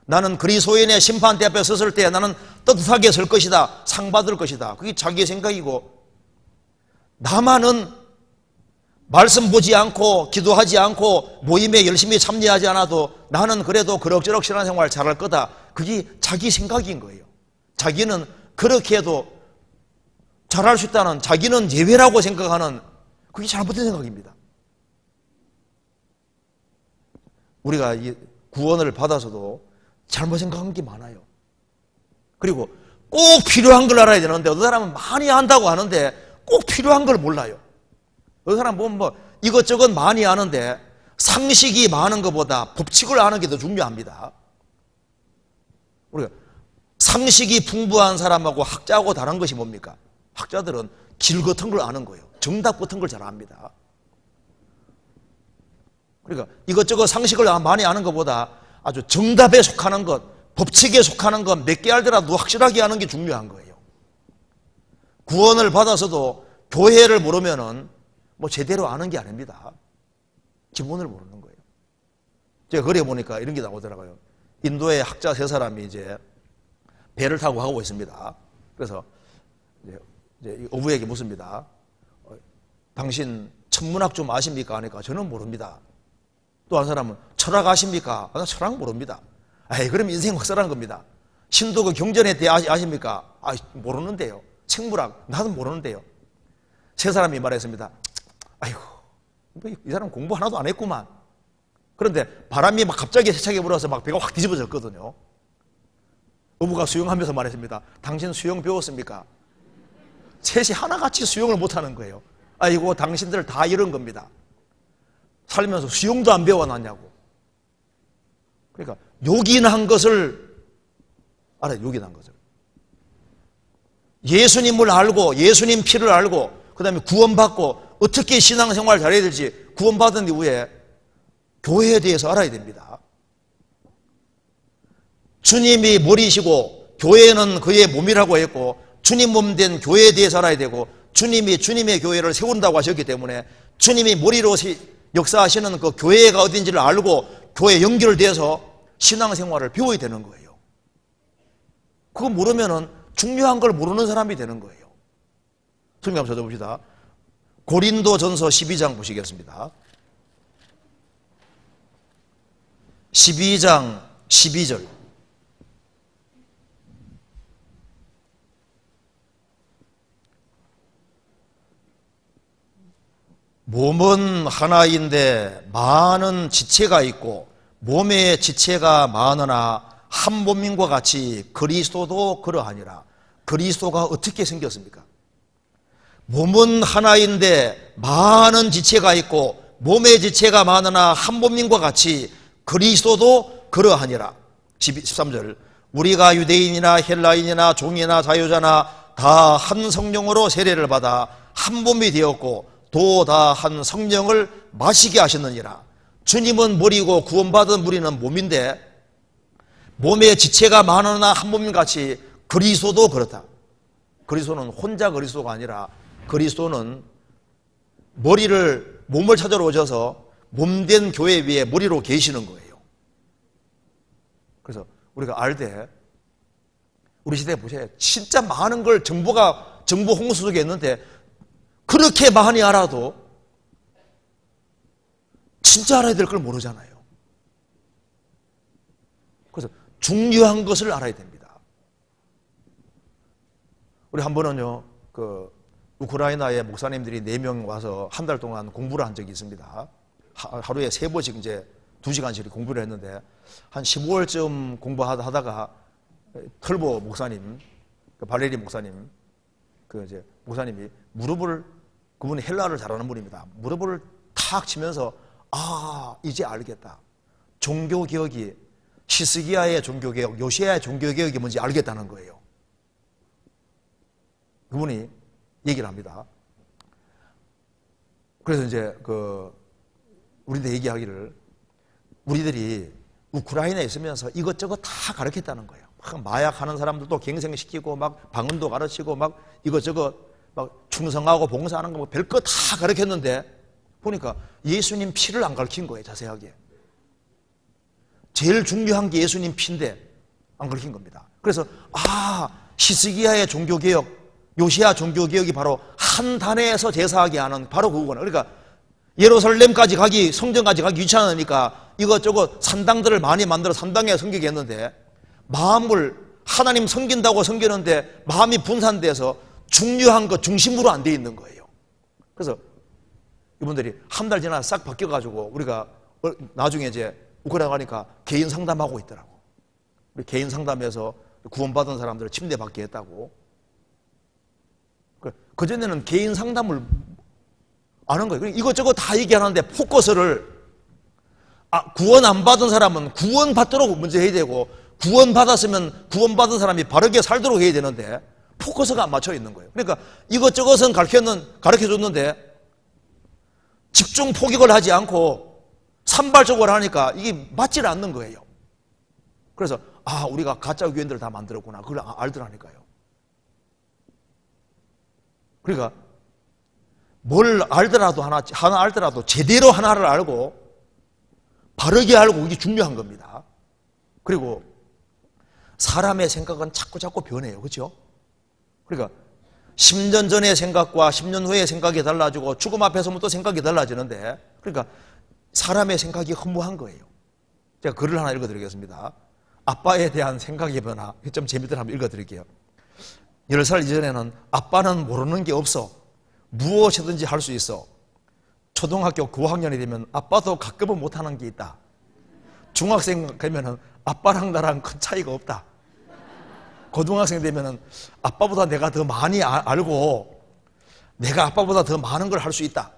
나는 그리스도인의 심판대 앞에 섰을 때 나는 떳떳하게 설 것이다. 상 받을 것이다. 그게 자기의 생각이고 나만은 말씀 보지 않고 기도하지 않고 모임에 열심히 참여하지 않아도 나는 그래도 그럭저럭 신앙생활 잘할 거다. 그게 자기 생각인 거예요. 자기는 그렇게 해도 잘할 수 있다는 자기는 예외라고 생각하는 그게 잘못된 생각입니다. 우리가 이 구원을 받아서도 잘못 생각한 게 많아요. 그리고 꼭 필요한 걸 알아야 되는데 어떤 사람은 많이 안다고 하는데 꼭 필요한 걸 몰라요. 어떤 사람은 보면 뭐 이것저것 많이 아는데 상식이 많은 것보다 법칙을 아는 게 더 중요합니다. 우리가 상식이 풍부한 사람하고 학자하고 다른 것이 뭡니까? 학자들은 길 같은 걸 아는 거예요. 정답 같은 걸 잘 압니다. 그러니까 이것저것 상식을 많이 아는 것보다 아주 정답에 속하는 것, 법칙에 속하는 것 몇 개 알더라도 확실하게 하는 게 중요한 거예요. 구원을 받아서도 교회를 모르면은 뭐 제대로 아는 게 아닙니다. 기본을 모르는 거예요. 제가 거리에 보니까 이런 게 나오더라고요. 인도의 학자 세 사람이 이제 배를 타고 가고 있습니다. 그래서 이제 어부에게 묻습니다. 당신 천문학 좀 아십니까? 하니까 저는 모릅니다. 또 한 사람은 철학 아십니까? 나 철학 모릅니다. 그럼 인생 확설한 겁니다. 신도그 경전에 대해 아십니까? 모르는데요. 생물학 나도 모르는데요. 세 사람이 말했습니다. 아이고 이 사람 공부 하나도 안 했구만. 그런데 바람이 막 갑자기 세차게 불어서 막 배가 확 뒤집어졌거든요. 어부가 수영하면서 말했습니다. 당신 수영 배웠습니까? 셋이 하나같이 수영을 못하는 거예요. 아이고 당신들 다 이런 겁니다. 살면서 수영도 안 배워놨냐고. 그러니까 요긴한 것을 알아요. 요긴한 것을. 예수님을 알고 예수님 피를 알고 그 다음에 구원받고 어떻게 신앙생활 잘해야 될지 구원받은 이후에 교회에 대해서 알아야 됩니다. 주님이 머리시고 교회는 그의 몸이라고 했고 주님 몸 된 교회에 대해서 알아야 되고 주님이 주님의 교회를 세운다고 하셨기 때문에 주님이 머리로 역사하시는 그 교회가 어딘지를 알고 교회에 연결돼서 신앙생활을 배워야 되는 거예요. 그거 모르면은 중요한 걸 모르는 사람이 되는 거예요. 성경 한번 찾아봅시다. 고린도전서 12장 보시겠습니다. 12장 12절. 몸은 하나인데 많은 지체가 있고 몸의 지체가 많으나 한 몸인과 같이 그리스도도 그러하니라. 그리스도가 어떻게 생겼습니까? 몸은 하나인데 많은 지체가 있고 몸의 지체가 많으나 한 몸님과 같이 그리스도도 그러하니라. 13절 우리가 유대인이나 헬라인이나 종이나 자유자나 다 한 성령으로 세례를 받아 한 몸이 되었고 또 다 한 성령을 마시게 하셨느니라. 주님은 머리고 구원받은 우리는 몸인데 몸의 지체가 많으나 한 몸같이 그리스도도 그렇다. 그리스도는 혼자 그리스도가 아니라 그리스도는 몸을 찾으러 오셔서 몸된 교회 위에 머리로 계시는 거예요. 그래서 우리가 알 때 우리 시대에 보세요. 진짜 많은 걸 정보 홍수 속에 있는데 그렇게 많이 알아도 진짜 알아야 될 걸 모르잖아요. 그래서 중요한 것을 알아야 됩니다. 우리 한 번은요, 우크라이나의 목사님들이 4명 와서 한 달 동안 공부를 한 적이 있습니다. 하루에 3번씩 이제 2시간씩 공부를 했는데 한 15월쯤 공부하다가 털보 목사님, 발레리 목사님, 목사님이 그분이 헬라어를 잘하는 분입니다. 무릎을 탁 치면서 이제 알겠다. 종교개혁이 히스기야의 종교개혁, 요시야의 종교개혁이 뭔지 알겠다는 거예요. 그분이 얘기를 합니다. 그래서 이제 우리한테 얘기하기를 우리들이 우크라이나에 있으면서 이것저것 다 가르쳤다는 거예요. 막 마약하는 사람들도 갱생시키고 막 방언도 가르치고 막 이것저것 막 충성하고 봉사하는 거 별거 다 가르쳤는데 보니까 예수님 피를 안 가르친 거예요. 자세하게. 제일 중요한 게 예수님 피인데 안 가르친 겁니다. 그래서 히스기야의 종교개혁, 요시야 종교개혁이 바로 한 단에서 제사하게 하는 바로 그거구나. 그러니까 예루살렘까지 성전까지 가기 귀찮으니까 이것저것 산당들을 많이 만들어 산당에 섬기게 했는데 마음을 하나님 섬긴다고 섬기는데 마음이 분산돼서 중요한 것 중심으로 안 돼 있는 거예요. 그래서 이분들이 한 달 지나 싹 바뀌어가지고 우리가 나중에 이제 우크라이나 가니까 개인 상담하고 있더라고. 우리 개인 상담에서 구원받은 사람들을 침대 받게 했다고. 그전에는 개인 상담을 아는 거예요. 이것저것 다 얘기하는데 포커스를 구원 안 받은 사람은 구원 받도록 먼저 해야 되고 구원 받았으면 구원 받은 사람이 바르게 살도록 해야 되는데 포커스가 안 맞춰 있는 거예요. 그러니까 이것저것은 가르쳐줬는데 집중 포격을 하지 않고 산발적으로 하니까 이게 맞질 않는 거예요. 그래서 우리가 가짜 교인들을 다 만들었구나. 그걸 알더라니까요. 그러니까 뭘 알더라도 하나 알더라도 제대로 하나를 알고 바르게 알고 이게 중요한 겁니다. 그리고 사람의 생각은 자꾸 변해요. 그렇죠? 그러니까 10년 전의 생각과 10년 후의 생각이 달라지고 죽음 앞에서부터 생각이 달라지는데 그러니까 사람의 생각이 허무한 거예요. 제가 글을 하나 읽어드리겠습니다. 아빠에 대한 생각의 변화. 좀 재밌더라 한번 읽어드릴게요. 10살 이전에는 아빠는 모르는 게 없어. 무엇이든지 할 수 있어. 초등학교 고학년이 되면 아빠도 가끔은 못하는 게 있다. 중학생 되면 아빠랑 나랑 큰 차이가 없다. 고등학생 되면 아빠보다 내가 더 많이 알고 내가 아빠보다 더 많은 걸 할 수 있다.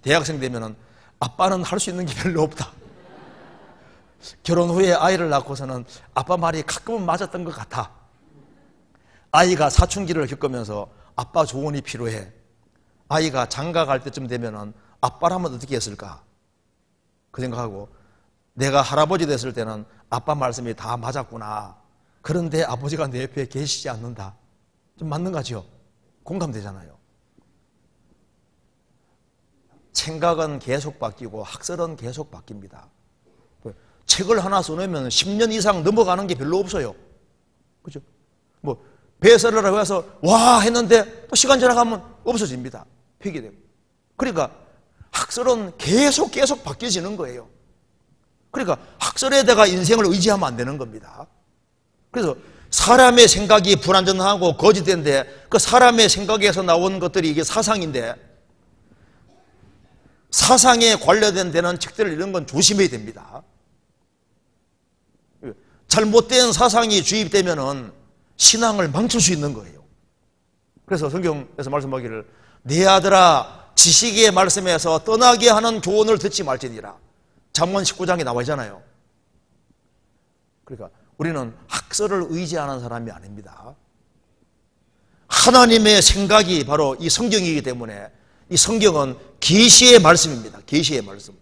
대학생 되면 아빠는 할 수 있는 게 별로 없다. 결혼 후에 아이를 낳고서는 아빠 말이 가끔은 맞았던 것 같아. 아이가 사춘기를 겪으면서 아빠 조언이 필요해. 아이가 장가 갈 때쯤 되면은 아빠라면 어떻게 했을까? 그 생각하고 내가 할아버지 됐을 때는 아빠 말씀이 다 맞았구나. 그런데 아버지가 내 옆에 계시지 않는다. 좀 맞는 거죠? 공감되잖아요. 생각은 계속 바뀌고 학설은 계속 바뀝니다. 책을 하나 써놓으면 10년 이상 넘어가는 게 별로 없어요. 그죠? 베스트셀러라고 해서 와 했는데 또 시간 지나가면 없어집니다. 폐기되고. 그러니까 학설은 계속 바뀌어지는 거예요. 그러니까 학설에다가 인생을 의지하면 안 되는 겁니다. 그래서 사람의 생각이 불완전하고 거짓된데 그 사람의 생각에서 나온 것들이 이게 사상인데 사상에 관련된 데는 책들을 이런 건 조심해야 됩니다. 잘못된 사상이 주입되면은 신앙을 망칠 수 있는 거예요. 그래서 성경에서 말씀하기를 내 아들아 지식의 말씀에서 떠나게 하는 교훈을 듣지 말지니라. 잠언 19장에 나와 있잖아요. 그러니까 우리는 학설을 의지하는 사람이 아닙니다. 하나님의 생각이 바로 이 성경이기 때문에 이 성경은 계시의 말씀입니다. 계시의 말씀.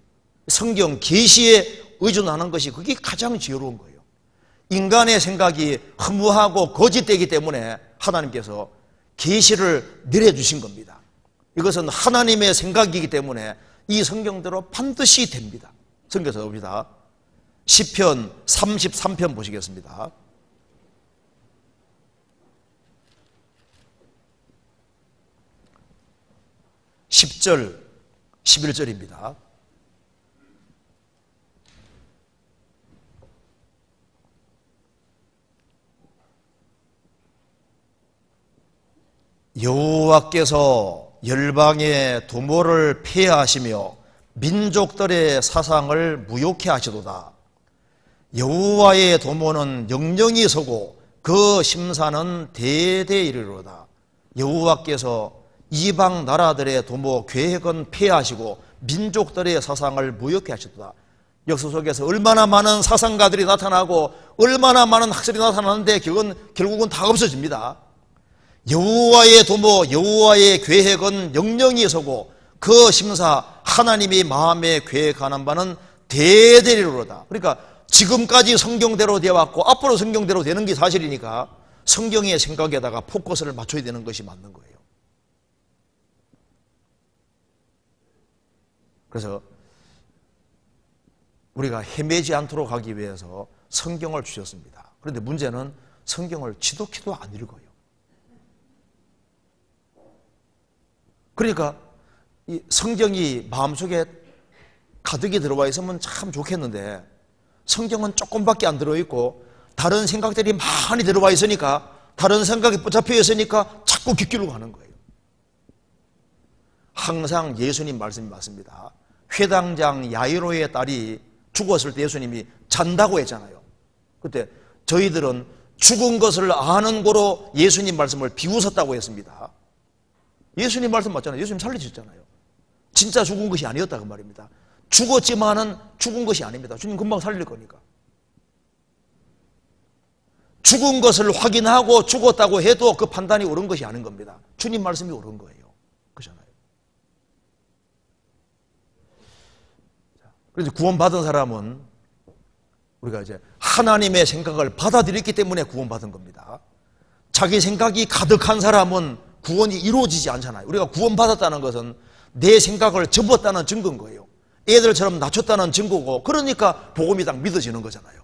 성경 계시에 의존하는 것이 그게 가장 지혜로운 거예요. 인간의 생각이 허무하고 거짓되기 때문에 하나님께서 계시를 내려주신 겁니다. 이것은 하나님의 생각이기 때문에 이 성경대로 반드시 됩니다. 성경에서 봅니다. 시편 33편 보시겠습니다. 10절, 11절입니다. 여호와께서 열방의 도모를 폐하시며 민족들의 사상을 무욕케 하시도다. 여호와의 도모는 영영이 서고 그 심사는 대대 이르리로다. 여호와께서 이방 나라들의 도모 계획은 폐하시고 민족들의 사상을 무욕케 하시도다. 역사 속에서 얼마나 많은 사상가들이 나타나고 얼마나 많은 학설이 나타나는데 결국은 다 없어집니다. 여호와의 도모, 여호와의 계획은 영영이 서고 그 심사, 하나님이 마음에 계획하는 바는 대대리로다. 그러니까 지금까지 성경대로 되어 왔고 앞으로 성경대로 되는 게 사실이니까 성경의 생각에다가 포커스를 맞춰야 되는 것이 맞는 거예요. 그래서 우리가 헤매지 않도록 하기 위해서 성경을 주셨습니다. 그런데 문제는 성경을 지독히도 안 읽어요. 그러니까 이 성경이 마음속에 가득히 들어와 있으면 참 좋겠는데 성경은 조금밖에 안 들어있고 다른 생각들이 많이 들어와 있으니까 다른 생각이 붙잡혀 있으니까 자꾸 귓길로 가는 거예요. 항상 예수님 말씀이 맞습니다. 회당장 야이로의 딸이 죽었을 때 예수님이 잔다고 했잖아요. 그때 저희들은 죽은 것을 아는 거로 예수님 말씀을 비웃었다고 했습니다. 예수님 말씀 맞잖아요. 예수님 살리셨잖아요. 진짜 죽은 것이 아니었다 그 말입니다. 죽었지만은 죽은 것이 아닙니다. 주님 금방 살릴 거니까. 죽은 것을 확인하고 죽었다고 해도 그 판단이 옳은 것이 아닌 겁니다. 주님 말씀이 옳은 거예요. 그렇잖아요. 그래서 구원받은 사람은 우리가 이제 하나님의 생각을 받아들였기 때문에 구원받은 겁니다. 자기 생각이 가득한 사람은 구원이 이루어지지 않잖아요. 우리가 구원받았다는 것은 내 생각을 접었다는 증거인 거예요. 애들처럼 낮췄다는 증거고, 그러니까 복음이 딱 믿어지는 거잖아요.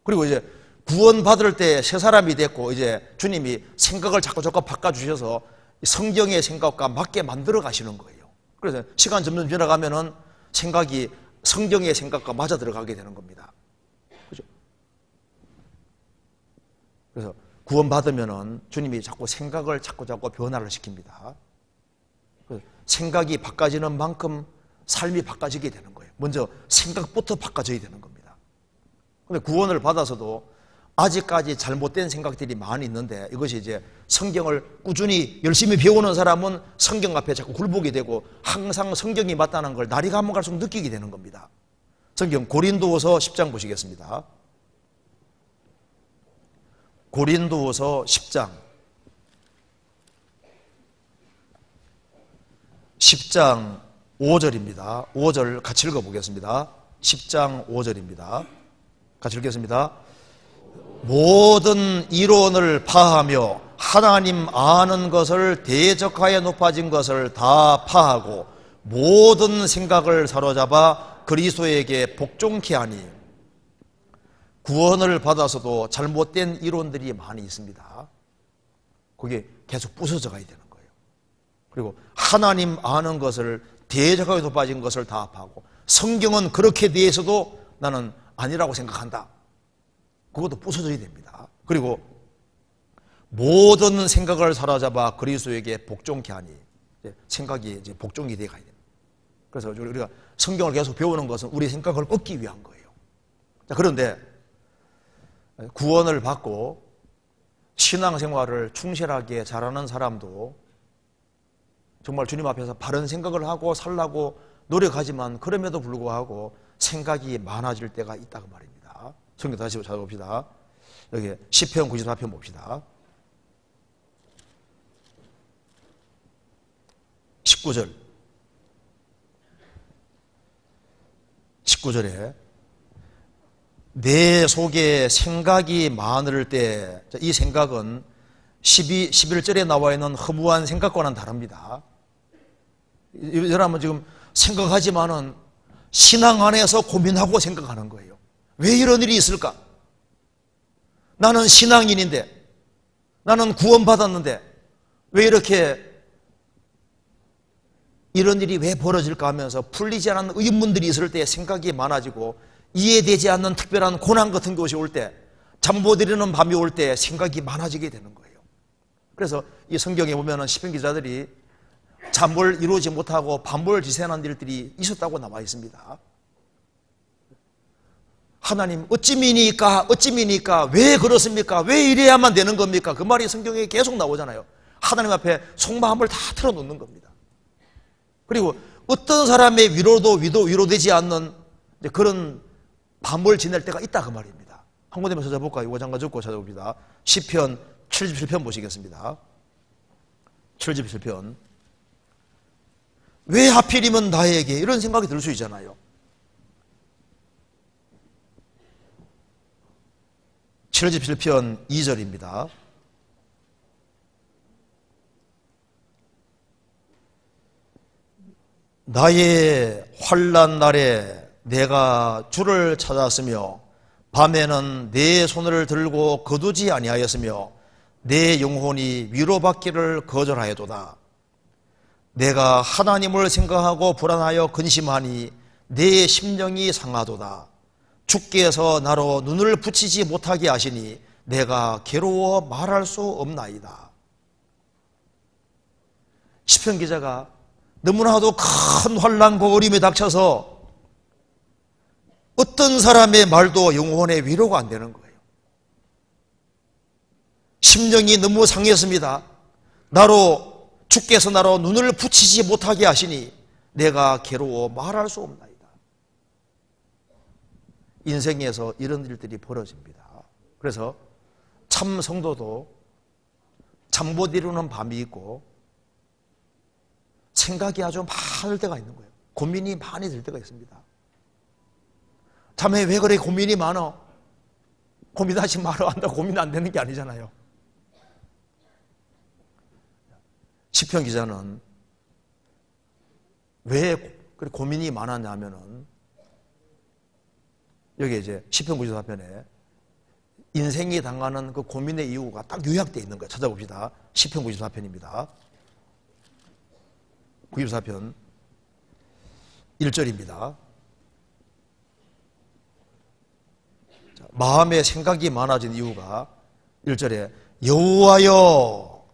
그리고 이제 구원받을 때 새 사람이 됐고 이제 주님이 생각을 자꾸 바꿔주셔서 성경의 생각과 맞게 만들어 가시는 거예요. 그래서 시간 점점 지나가면은 생각이 성경의 생각과 맞아 들어가게 되는 겁니다. 그죠? 그래서 구원받으면은 주님이 자꾸 생각을 자꾸 변화를 시킵니다. 생각이 바꿔지는 만큼 삶이 바꿔지게 되는 거예요. 먼저 생각부터 바꿔져야 되는 겁니다. 그런데 구원을 받아서도 아직까지 잘못된 생각들이 많이 있는데 이것이 이제 성경을 꾸준히 열심히 배우는 사람은 성경 앞에 자꾸 굴복이 되고 항상 성경이 맞다는 걸 날이 가면 갈수록 느끼게 되는 겁니다. 성경 고린도후서 10장 보시겠습니다. 고린도후서 10장 5절입니다. 5절 같이 읽어보겠습니다. 10장 5절입니다. 같이 읽겠습니다. 모든 이론을 파하며 하나님 아는 것을 대적하여 높아진 것을 다 파하고 모든 생각을 사로잡아 그리스도에게 복종케 하니. 구원을 받아서도 잘못된 이론들이 많이 있습니다. 그게 계속 부서져 가야 되는 거예요. 그리고 하나님 아는 것을 대적하여 높아진 것을 다 파하고 성경은 그렇게 대해서도 나는 아니라고 생각한다. 그것도 부서져야 됩니다. 그리고 모든 생각을 사로잡아 그리스도에게 복종케 하니. 생각이 이제 복종이 되어 가야 됩니다. 그래서 우리가 성경을 계속 배우는 것은 우리 생각을 얻기 위한 거예요. 자, 그런데 구원을 받고 신앙생활을 충실하게 잘하는 사람도 정말 주님 앞에서 바른 생각을 하고 살라고 노력하지만 그럼에도 불구하고 생각이 많아질 때가 있다고 말입니다. 성경 다시 찾아봅시다. 여기 시편 94편 봅시다. 19절에 내 속에 생각이 많을 때, 이 생각은 11절에 나와 있는 허무한 생각과는 다릅니다. 이 사람은 지금 생각하지만은 신앙 안에서 고민하고 생각하는 거예요. 왜 이런 일이 있을까? 나는 신앙인인데, 나는 구원받았는데 왜 이렇게 이런 일이 왜 벌어질까 하면서 풀리지 않은 의문들이 있을 때 생각이 많아지고, 이해되지 않는 특별한 고난 같은 것이 올 때, 잠 못 이루는 밤이 올 때 생각이 많아지게 되는 거예요. 그래서 이 성경에 보면은 시편 기자들이 잠을 이루지 못하고 밤을 지새는 일들이 있었다고 나와 있습니다. 하나님 어찌미니까 왜 그렇습니까? 왜 이래야만 되는 겁니까? 그 말이 성경에 계속 나오잖아요. 하나님 앞에 속마음을 다 털어놓는 겁니다. 그리고 어떤 사람의 위로되지 않는 그런 밤을 지낼 때가 있다 그 말입니다. 한 군데만 찾아볼까요? 이거 잠깐 적고 찾아봅시다. 시편 77편 보시겠습니다. 77편. 왜 하필이면 나에게, 이런 생각이 들 수 있잖아요. 77편 2절입니다. 나의 환난 날에 내가 주를 찾았으며 밤에는 내 손을 들고 거두지 아니하였으며 내 영혼이 위로받기를 거절하여도다. 내가 하나님을 생각하고 불안하여 근심하니 내 심령이 상하도다. 주께서 나로 눈을 붙이지 못하게 하시니 내가 괴로워 말할 수 없나이다. 시편 기자가 너무나도 큰 환난과 어려움에 닥쳐서 어떤 사람의 말도 영혼의 위로가 안 되는 거예요. 심령이 너무 상했습니다. 주께서 나로 눈을 붙이지 못하게 하시니 내가 괴로워 말할 수 없나이다. 인생에서 이런 일들이 벌어집니다. 그래서 참 성도도 잠 못 이루는 밤이 있고 생각이 아주 많을 때가 있는 거예요. 고민이 많이 들 때가 있습니다. 자매 왜 그래 고민이 많아? 고민하지 말아 한다고 고민 안 되는 게 아니잖아요. 시편 기자는 왜 그렇게 고민이 많았냐면은 여기 이제 시편 94편에 인생이 당하는 그 고민의 이유가 딱 요약되어 있는 거예요. 찾아봅시다. 시편 94편입니다. 94편 1절입니다. 마음에 생각이 많아진 이유가 1절에 여호와여,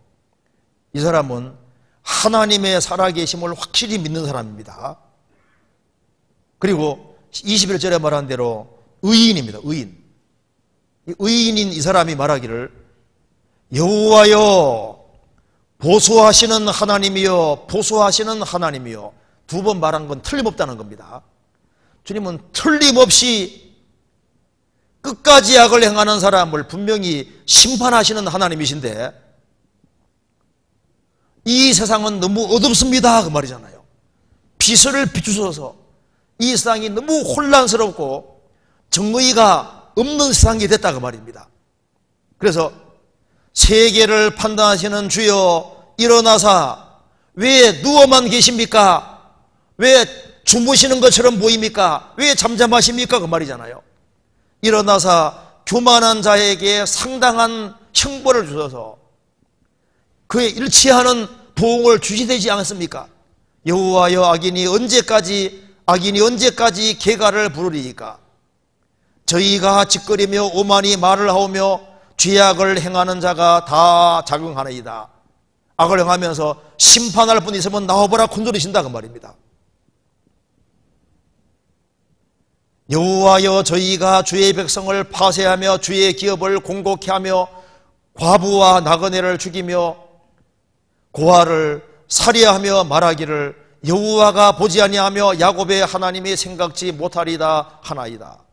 이 사람은 하나님의 살아계심을 확실히 믿는 사람입니다. 그리고 21절에 말한 대로 의인입니다. 의인인 이 사람이 말하기를 여호와여 보소하시는 하나님이여, 보소하시는 하나님이여. 두 번 말한 건 틀림없다는 겁니다. 주님은 틀림없이 끝까지 악을 행하는 사람을 분명히 심판하시는 하나님이신데 이 세상은 너무 어둡습니다 그 말이잖아요. 빛을 비추셔서 이 세상이 너무 혼란스럽고 정의가 없는 세상이 됐다 그 말입니다. 그래서 세계를 판단하시는 주여 일어나사 왜 누워만 계십니까? 왜 주무시는 것처럼 보입니까? 왜 잠잠하십니까? 그 말이잖아요. 일어나사 교만한 자에게 상당한 형벌을 주셔서 그의 일치하는 보응을 주시되지 않습니까? 여호와여 악인이 언제까지 개가를 부르리이까? 저희가 짓거리며 오만이 말을 하오며 죄악을 행하는 자가 다 작용하나이다. 악을 행하면서 심판할 분 있으면 나와보라 콘소리신다 그 말입니다. 여호와여 저희가 주의 백성을 파쇄하며 주의 기업을 공고케 하며 과부와 나그네를 죽이며 고아를 살해하며 말하기를 여호와가 보지 아니하며 야곱의 하나님이 생각지 못하리다 하나이다.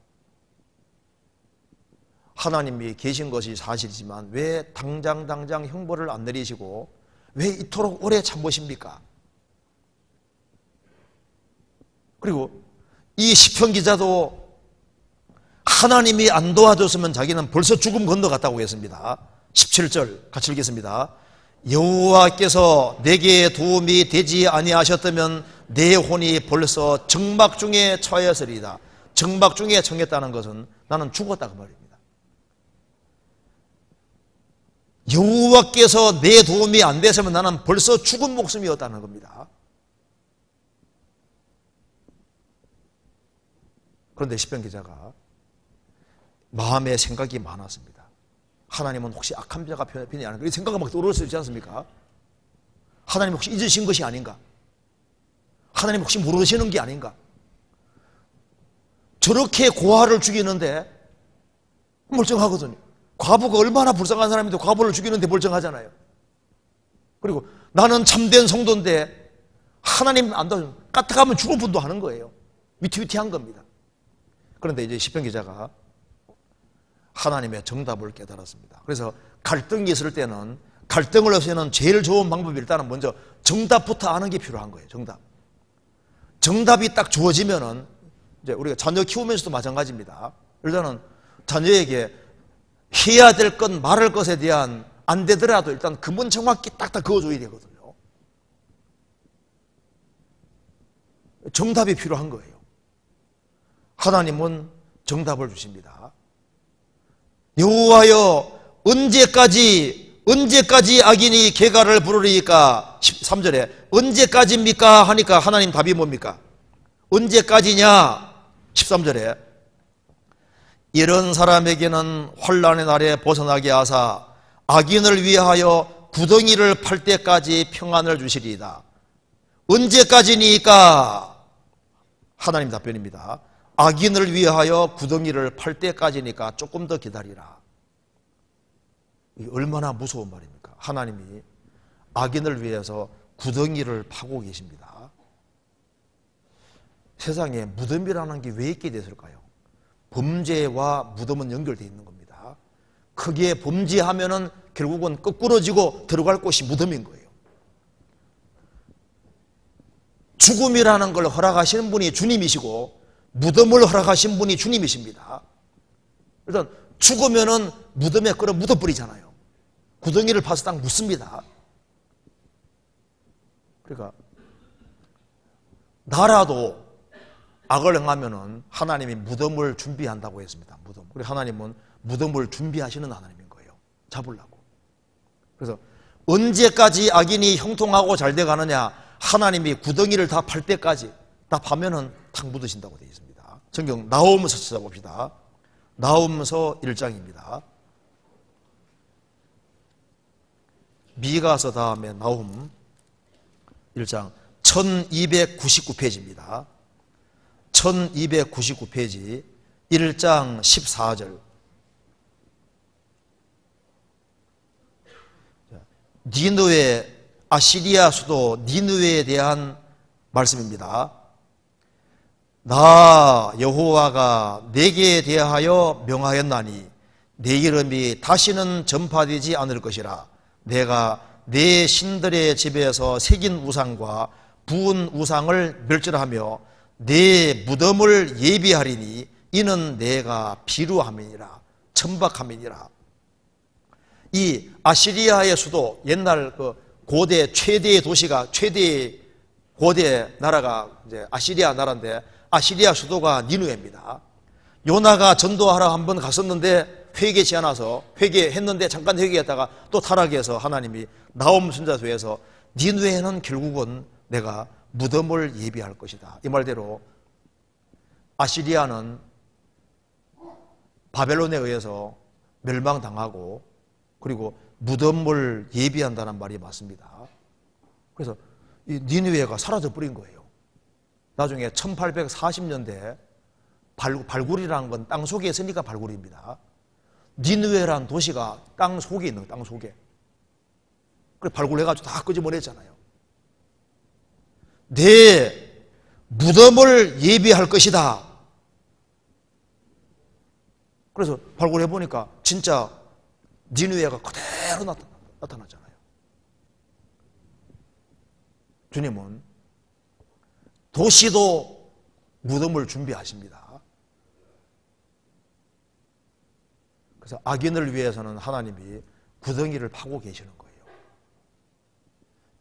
하나님이 계신 것이 사실이지만 왜 당장 형벌을 안 내리시고 왜 이토록 오래 참으십니까? 그리고 이 시편 기자도 하나님이 안 도와줬으면 자기는 벌써 죽음 건너갔다고 했습니다. 17절 같이 읽겠습니다. 여호와께서 내게 도움이 되지 아니하셨다면 내 혼이 벌써 정막 중에 처했으리이다. 정막 중에 처했다는 것은 나는 죽었다 그 말입니다. 여호와께서 내 도움이 안 됐으면 나는 벌써 죽은 목숨이었다는 겁니다. 그런데 시편 기자가 마음에 생각이 많았습니다. 하나님은 혹시 악한 자가 편이 아닌가? 이 생각이 막 떠오를 수 있지 않습니까? 하나님 혹시 잊으신 것이 아닌가? 하나님 혹시 모르시는 게 아닌가? 저렇게 고아를 죽이는데 멀쩡하거든요. 과부가 얼마나 불쌍한 사람인데 과부를 죽이는데 멀쩡하잖아요. 그리고 나는 참된 성도인데 하나님 안 도와주면 까딱하면 죽을 분도 하는 거예요. 위태위태한 겁니다. 그런데 이제 시편 기자가 하나님의 정답을 깨달았습니다. 그래서 갈등이 있을 때는 갈등을 없애는 제일 좋은 방법이 일단은 먼저 정답부터 아는 게 필요한 거예요. 정답이 딱 주어지면은 이제 우리가 자녀 키우면서도 마찬가지입니다. 일단은 자녀에게 해야 될 것, 말할 것에 대한 안 되더라도 일단 근본 정확히 딱딱 그어줘야 되거든요. 정답이 필요한 거예요. 하나님은 정답을 주십니다. 여호와여 언제까지 악인이 개가를 부르리까? 13절에 언제까지입니까? 하니까 하나님 답이 뭡니까? 언제까지냐? 13절에 이런 사람에게는 환난의 날에 벗어나게 하사 악인을 위하여 구덩이를 팔 때까지 평안을 주시리이다. 언제까지니까? 하나님 답변입니다. 악인을 위하여 구덩이를 팔 때까지니까 조금 더 기다리라. 이게 얼마나 무서운 말입니까? 하나님이 악인을 위해서 구덩이를 파고 계십니다. 세상에 무덤이라는 게 왜 있게 됐을까요? 범죄와 무덤은 연결되어 있는 겁니다. 크게 범죄하면은 결국은 거꾸러지고 들어갈 곳이 무덤인 거예요. 죽음이라는 걸 허락하시는 분이 주님이시고 무덤을 허락하신 분이 주님이십니다. 일단 죽으면은 무덤에 끌어 묻어버리잖아요. 구덩이를 파서 딱 묻습니다. 그러니까 나라도 악을 행하면은 하나님이 무덤을 준비한다고 했습니다. 무덤. 그리고 하나님은 무덤을 준비하시는 하나님인 거예요. 잡으려고. 그래서 언제까지 악인이 형통하고 잘 돼가느냐? 하나님이 구덩이를 다 팔 때까지 다 파면은 탁 묻으신다고 되어 있습니다. 성경 나홈서 찾아봅시다. 나홈서 1장입니다. 미가서 다음에 나홈 1장 1299페이지입니다. 1299페이지 1장 14절. 니느웨, 아시리아 수도 니느웨에 대한 말씀입니다. 나 여호와가 내게 대하여 명하였나니 내 이름이 다시는 전파되지 않을 것이라. 내가 내 신들의 집에서 새긴 우상과 부은 우상을 멸절하며 내 무덤을 예비하리니 이는 내가 비루함이니라. 천박함이니라. 이 아시리아의 수도, 옛날 그 고대 최대의 도시가, 최대의 고대 나라가 이제 아시리아 나라인데, 아시리아 수도가 니느웨입니다. 요나가 전도하러 한번 갔었는데 회개치 않아서, 회개했는데 잠깐 회개했다가 또 타락해서 하나님이 나홈 선자서에서 니느웨는 결국은 내가 무덤을 예비할 것이다. 이 말대로 아시리아는 바벨론에 의해서 멸망당하고 그리고 무덤을 예비한다는 말이 맞습니다. 그래서 이 니느웨가 사라져 버린 거예요. 나중에 1840년대 발굴이라는 건 땅속에 있으니까 발굴입니다. 니느웨라는 도시가 땅 속에 있는 거예요. 땅 속에. 그래 발굴해가지고 다 끄집어냈잖아요. 내 무덤을 예비할 것이다. 그래서 발굴해보니까 진짜 니느웨가 그대로 나타났잖아요. 주님은 도시도 무덤을 준비하십니다. 그래서 악인을 위해서는 하나님이 구덩이를 파고 계시는 거예요.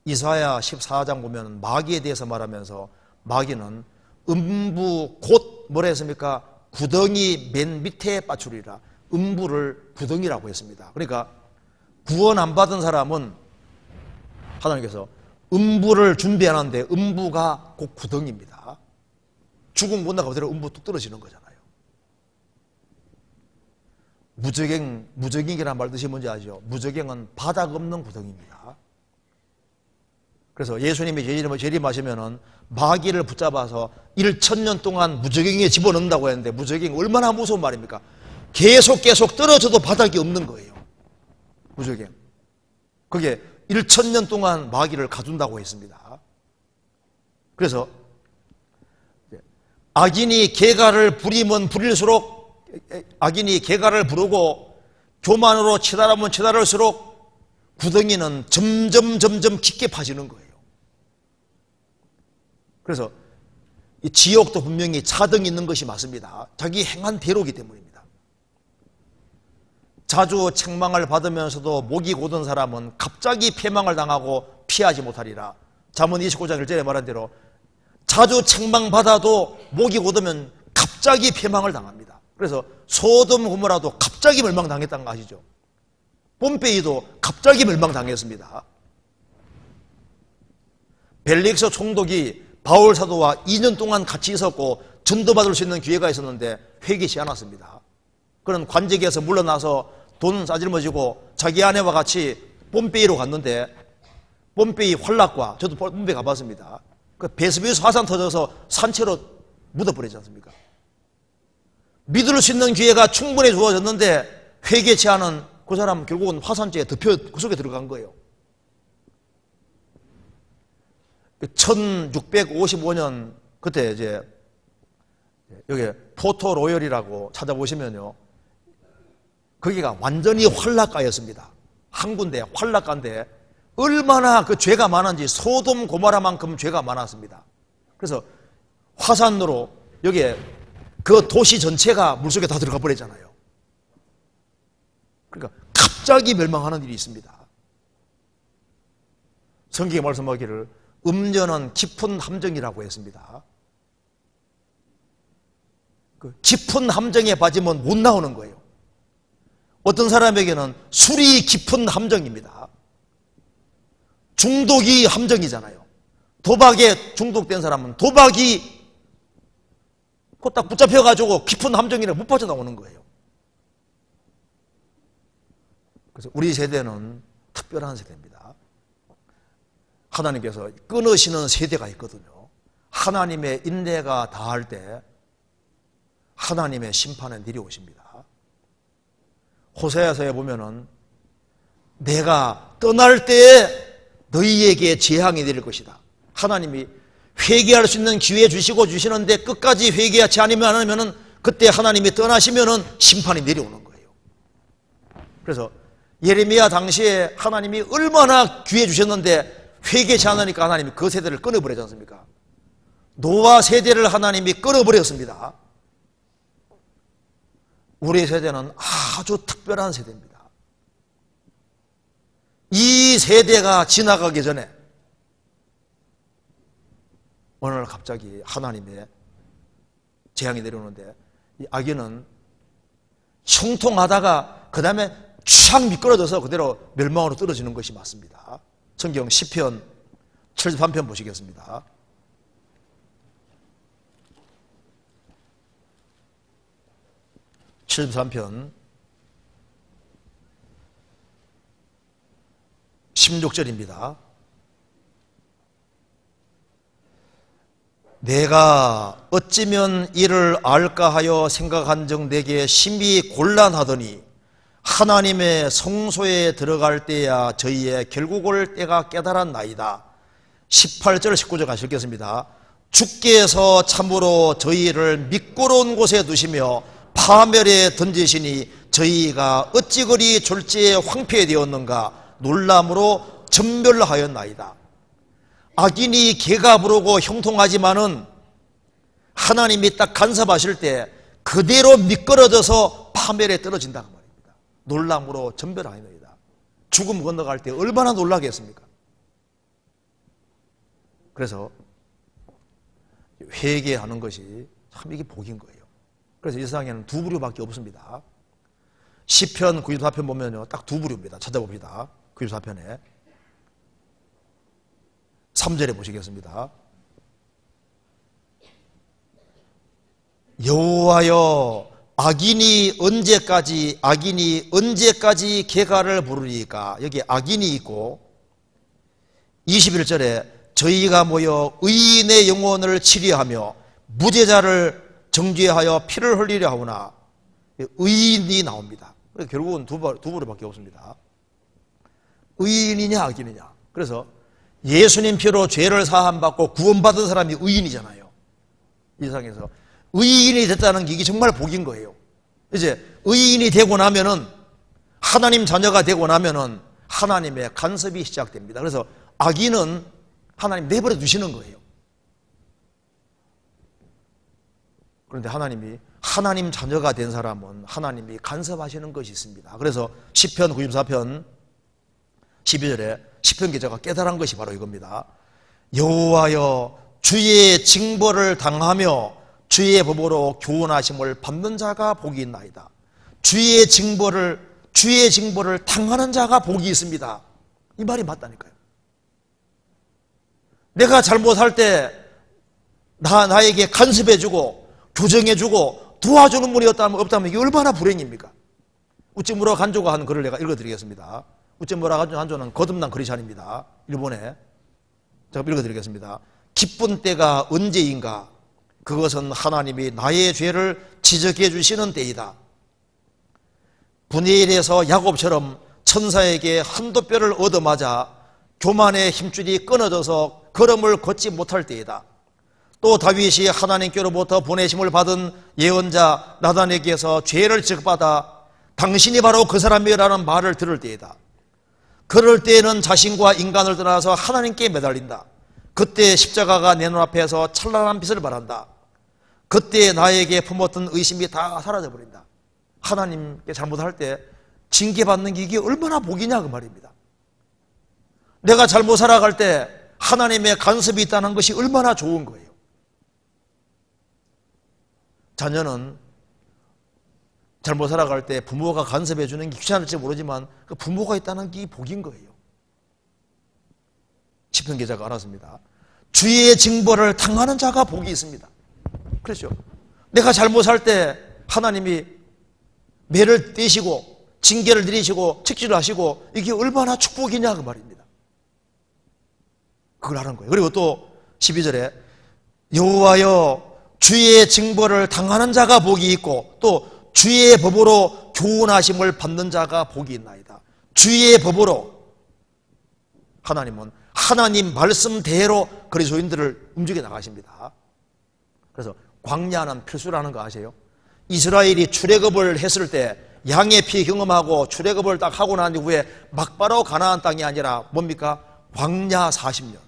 이사야 14장 보면 마귀에 대해서 말하면서 마귀는 음부 곧 뭐라 했습니까? 구덩이 맨 밑에 빠추리라. 음부를 구덩이라고 했습니다. 그러니까 구원 안 받은 사람은 하나님께서 음부를 준비하는데 음부가 곧 구덩이입니다. 죽음 못 나가 그대로 음부 뚝 떨어지는 거잖아요. 무저갱이라는 말 뜻이 뭔지 아시죠? 무저갱은 바닥 없는 구덩이입니다. 그래서 예수님이 재림하시면은 마귀를 붙잡아서 1000년 동안 무저갱이에 집어넣는다고 했는데 무저갱이 얼마나 무서운 말입니까? 계속 떨어져도 바닥이 없는 거예요. 무저갱. 그게 1000년 동안 마귀를 가둔다고 했습니다. 그래서 악인이 개가를 부리면 부릴수록 악인이 개가를 부르고 교만으로 치달으면 치달을수록 구덩이는 점점 깊게 파지는 거예요. 그래서 이 지옥도 분명히 차등이 있는 것이 맞습니다. 자기 행한 대로이기 때문입니다. 자주 책망을 받으면서도 목이 곧은 사람은 갑자기 패망을 당하고 피하지 못하리라. 잠언 29장 1절에 말한 대로 자주 책망받아도 목이 곧으면 갑자기 패망을 당합니다. 그래서 소돔 고모라도 갑자기 멸망당했다는 거 아시죠? 폼페이도 갑자기 멸망당했습니다. 벨릭스 총독이 바울 사도와 2년 동안 같이 있었고 전도받을 수 있는 기회가 있었는데 회개치 않았습니다. 그는 관직에서 물러나서 돈 싸질머지고 자기 아내와 같이 폼페이로 갔는데 폼페이 활락과 저도 폼페이 가봤습니다. 그 베스비우스 화산 터져서 산채로 묻어버리지 않습니까? 믿을 수 있는 기회가 충분히 주어졌는데 회개치 않은 그 사람 결국은 화산재에 덮여 그 속에 들어간 거예요. 1655년 그때 이제 여기 포토 로열이라고 찾아보시면요, 거기가 완전히 활락가였습니다. 한 군데 활락가인데 얼마나 그 죄가 많은지 소돔 고모라만큼 죄가 많았습니다. 그래서 화산으로 여기에 그 도시 전체가 물속에 다 들어가 버렸잖아요. 그러니까 갑자기 멸망하는 일이 있습니다. 성경에 말씀하기를 음녀는 깊은 함정이라고 했습니다. 그 깊은 함정에 빠지면 못 나오는 거예요. 어떤 사람에게는 술이 깊은 함정입니다. 중독이 함정이잖아요. 도박에 중독된 사람은 도박이 그 딱 붙잡혀가지고 깊은 함정이라 못 빠져나오는 거예요. 그래서 우리 세대는 특별한 세대입니다. 하나님께서 끊으시는 세대가 있거든요. 하나님의 인내가 다할 때 하나님의 심판에 내려오십니다. 호세아서에 보면은 내가 떠날 때에 너희에게 재앙이 내릴 것이다. 하나님이 회개할 수 있는 기회 주시고 주시는데 끝까지 회개하지 않으면은 그때 하나님이 떠나시면은 심판이 내려오는 거예요. 그래서 예레미야 당시에 하나님이 얼마나 기회 주셨는데 회개치 않으니까 하나님이 그 세대를 끊어버리지 않습니까? 노아 세대를 하나님이 끊어버렸습니다. 우리 세대는 아주 특별한 세대입니다. 이 세대가 지나가기 전에 어느 날 갑자기 하나님의 재앙이 내려오는데 이 악인은 형통하다가 그 다음에 촥 미끄러져서 그대로 멸망으로 떨어지는 것이 맞습니다. 성경 시편 73편 보시겠습니다. (73편) 16절입니다. 내가 어찌면 이를 알까 하여 생각한 적 내게 심히 곤란하더니 하나님의 성소에 들어갈 때야 저희의 결국을 때가 깨달았나이다. 18절 19절 같이 읽겠습니다. 주께서 참으로 저희를 미끄러운 곳에 두시며 파멸에 던지시니 저희가 어찌 그리 졸지에 황폐되었는가 놀람으로 전멸하였나이다. 악인이 개가 부르고 형통하지만은 하나님이 딱 간섭하실 때 그대로 미끄러져서 파멸에 떨어진다고 말입니다. 놀람으로 전멸하였나이다. 죽음 건너갈 때 얼마나 놀라겠습니까? 그래서 회개하는 것이 참 이게 복인 거예요. 그래서 이 세상에는 두 부류밖에 없습니다. 시편 94편 보면요, 딱 두 부류입니다. 찾아봅시다. 94편에 3절에 보시겠습니다. 여호와여 악인이 언제까지 개가를 부르리까? 여기 악인이 있고 21절에 저희가 모여 의인의 영혼을 치리하며 무죄자를 정죄하여 피를 흘리려 하오나 의인이 나옵니다. 결국은 두 부류밖에 없습니다. 의인이냐 악인이냐. 그래서 예수님 피로 죄를 사함받고 구원받은 사람이 의인이잖아요. 이 세상에서 의인이 됐다는 게 이게 정말 복인 거예요. 이제 의인이 되고 나면은 하나님 자녀가 되고 나면은 하나님의 간섭이 시작됩니다. 그래서 악인은 하나님 내버려 두시는 거예요. 그런데 하나님이 하나님 자녀가 된 사람은 하나님이 간섭하시는 것이 있습니다. 그래서 시편 94편 12절에 시편 기자가 깨달은 것이 바로 이겁니다. 여호와여 주의 징벌을 당하며 주의 법으로 교훈하심을 받는 자가 복이 있나이다. 주의 징벌을 당하는 자가 복이 있습니다. 이 말이 맞다니까요. 내가 잘못할 때 나에게 간섭해주고 교정해주고 도와주는 분이 없다면 이게 얼마나 불행입니까? 우찌무라 간조가 한 글을 내가 읽어드리겠습니다. 우찌무라 간조는 거듭난 크리스찬입니다. 일본에. 제가 읽어드리겠습니다. 기쁜 때가 언제인가? 그것은 하나님이 나의 죄를 지적해 주시는 때이다. 분해일에서 야곱처럼 천사에게 한도 뼈를 얻어맞아 교만의 힘줄이 끊어져서 걸음을 걷지 못할 때이다. 또 다윗이 하나님께로부터 보내심을 받은 예언자 나단에게서 죄를 지적받아 당신이 바로 그 사람이라는 말을 들을 때이다. 그럴 때에는 자신과 인간을 떠나서 하나님께 매달린다. 그때 십자가가 내 눈앞에서 찬란한 빛을 발한다. 그때 나에게 품었던 의심이 다 사라져버린다. 하나님께 잘못할 때 징계받는 게 이게 얼마나 복이냐 그 말입니다. 내가 잘못 살아갈 때 하나님의 간섭이 있다는 것이 얼마나 좋은 거예요. 자녀는 잘못 살아갈 때 부모가 간섭해 주는 게 귀찮을지 모르지만 그 부모가 있다는 게 복인 거예요. 시편 기자가 알았습니다. 주의 징벌을 당하는 자가 복이 있습니다. 그렇죠. 내가 잘못할 때 하나님이 매를 떼시고 징계를 내리시고 책지를 하시고 이게 얼마나 축복이냐 그 말입니다. 그걸 하는 거예요. 그리고 또 12절에 여호와여 주의 징벌을 당하는 자가 복이 있고 또 주의 법으로 교훈하심을 받는 자가 복이 있나이다. 주의 법으로 하나님은 하나님 말씀대로 그리스도인들을 움직여 나가십니다. 그래서 광야는 필수라는 거 아세요? 이스라엘이 출애굽을 했을 때 양의 피 경험하고 출애굽을 딱 하고 난 이후에 막바로 가나안 땅이 아니라 뭡니까? 광야 40년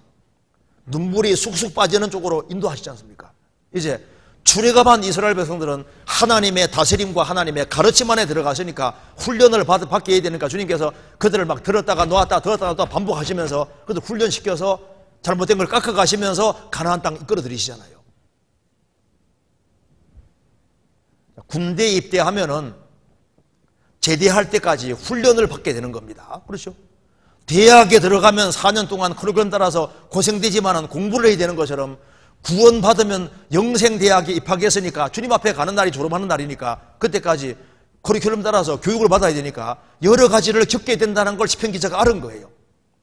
눈물이 쑥쑥 빠지는 쪽으로 인도하시지 않습니까? 이제 출애굽한 이스라엘 백성들은 하나님의 다스림과 하나님의 가르침 안에 들어가시니까 훈련을 받게 해야 되니까 주님께서 그들을 막 들었다가 놓았다 들었다가 놓았다 반복하시면서 그들 훈련시켜서 잘못된 걸 깎아가시면서 가나안 땅 이끌어 들이시잖아요. 군대 입대하면은 제대할 때까지 훈련을 받게 되는 겁니다. 그렇죠? 대학에 들어가면 4년 동안 커리큘럼 따라서 고생되지만은 공부를 해야 되는 것처럼 구원받으면 영생대학에 입학했으니까 주님 앞에 가는 날이 졸업하는 날이니까 그때까지 커리큘럼 따라서 교육을 받아야 되니까 여러 가지를 겪게 된다는 걸 시편 기자가 알은 거예요.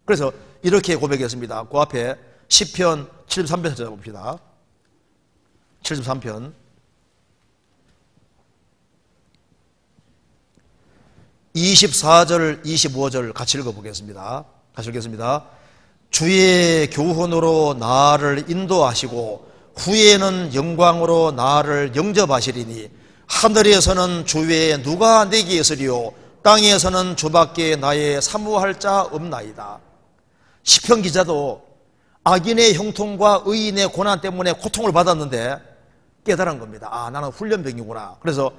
그래서 이렇게 고백했습니다. 그 앞에 시편 73편 찾아봅시다. 73편 24절, 25절 같이 읽어보겠습니다. 같이 읽겠습니다. 주의 교훈으로 나를 인도하시고 후에는 영광으로 나를 영접하시리니 하늘에서는 주 외에 누가 내게 있으리요 땅에서는 주밖에 나의 사모할 자 없나이다. 시편 기자도 악인의 형통과 의인의 고난 때문에 고통을 받았는데 깨달은 겁니다. 아, 나는 훈련병이구나. 그래서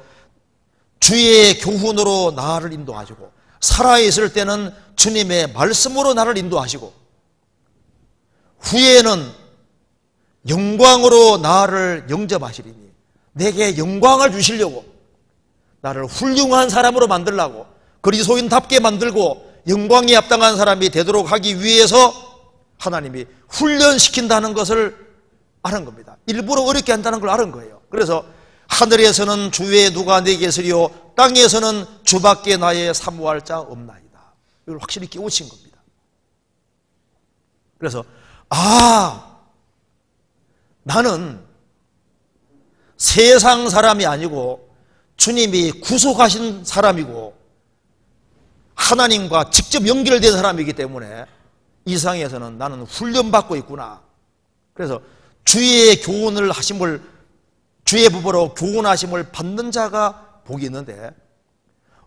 주의 교훈으로 나를 인도하시고 살아있을 때는 주님의 말씀으로 나를 인도하시고 후에는 영광으로 나를 영접하시리니 내게 영광을 주시려고 나를 훌륭한 사람으로 만들라고 그리스도인답게 만들고 영광에 합당한 사람이 되도록 하기 위해서 하나님이 훈련시킨다는 것을 아는 겁니다. 일부러 어렵게 한다는 걸 아는 거예요. 그래서 하늘에서는 주 외에 누가 내게 있으리요 땅에서는 주밖에 나의 사모할 자 없나이다. 이걸 확실히 깨우친 겁니다. 그래서 나는 세상 사람이 아니고 주님이 구속하신 사람이고 하나님과 직접 연결된 사람이기 때문에 이 세상에서는 나는 훈련받고 있구나. 그래서 주의 교훈을 하심을 주의 법으로 교훈하심을 받는 자가 복이 있는데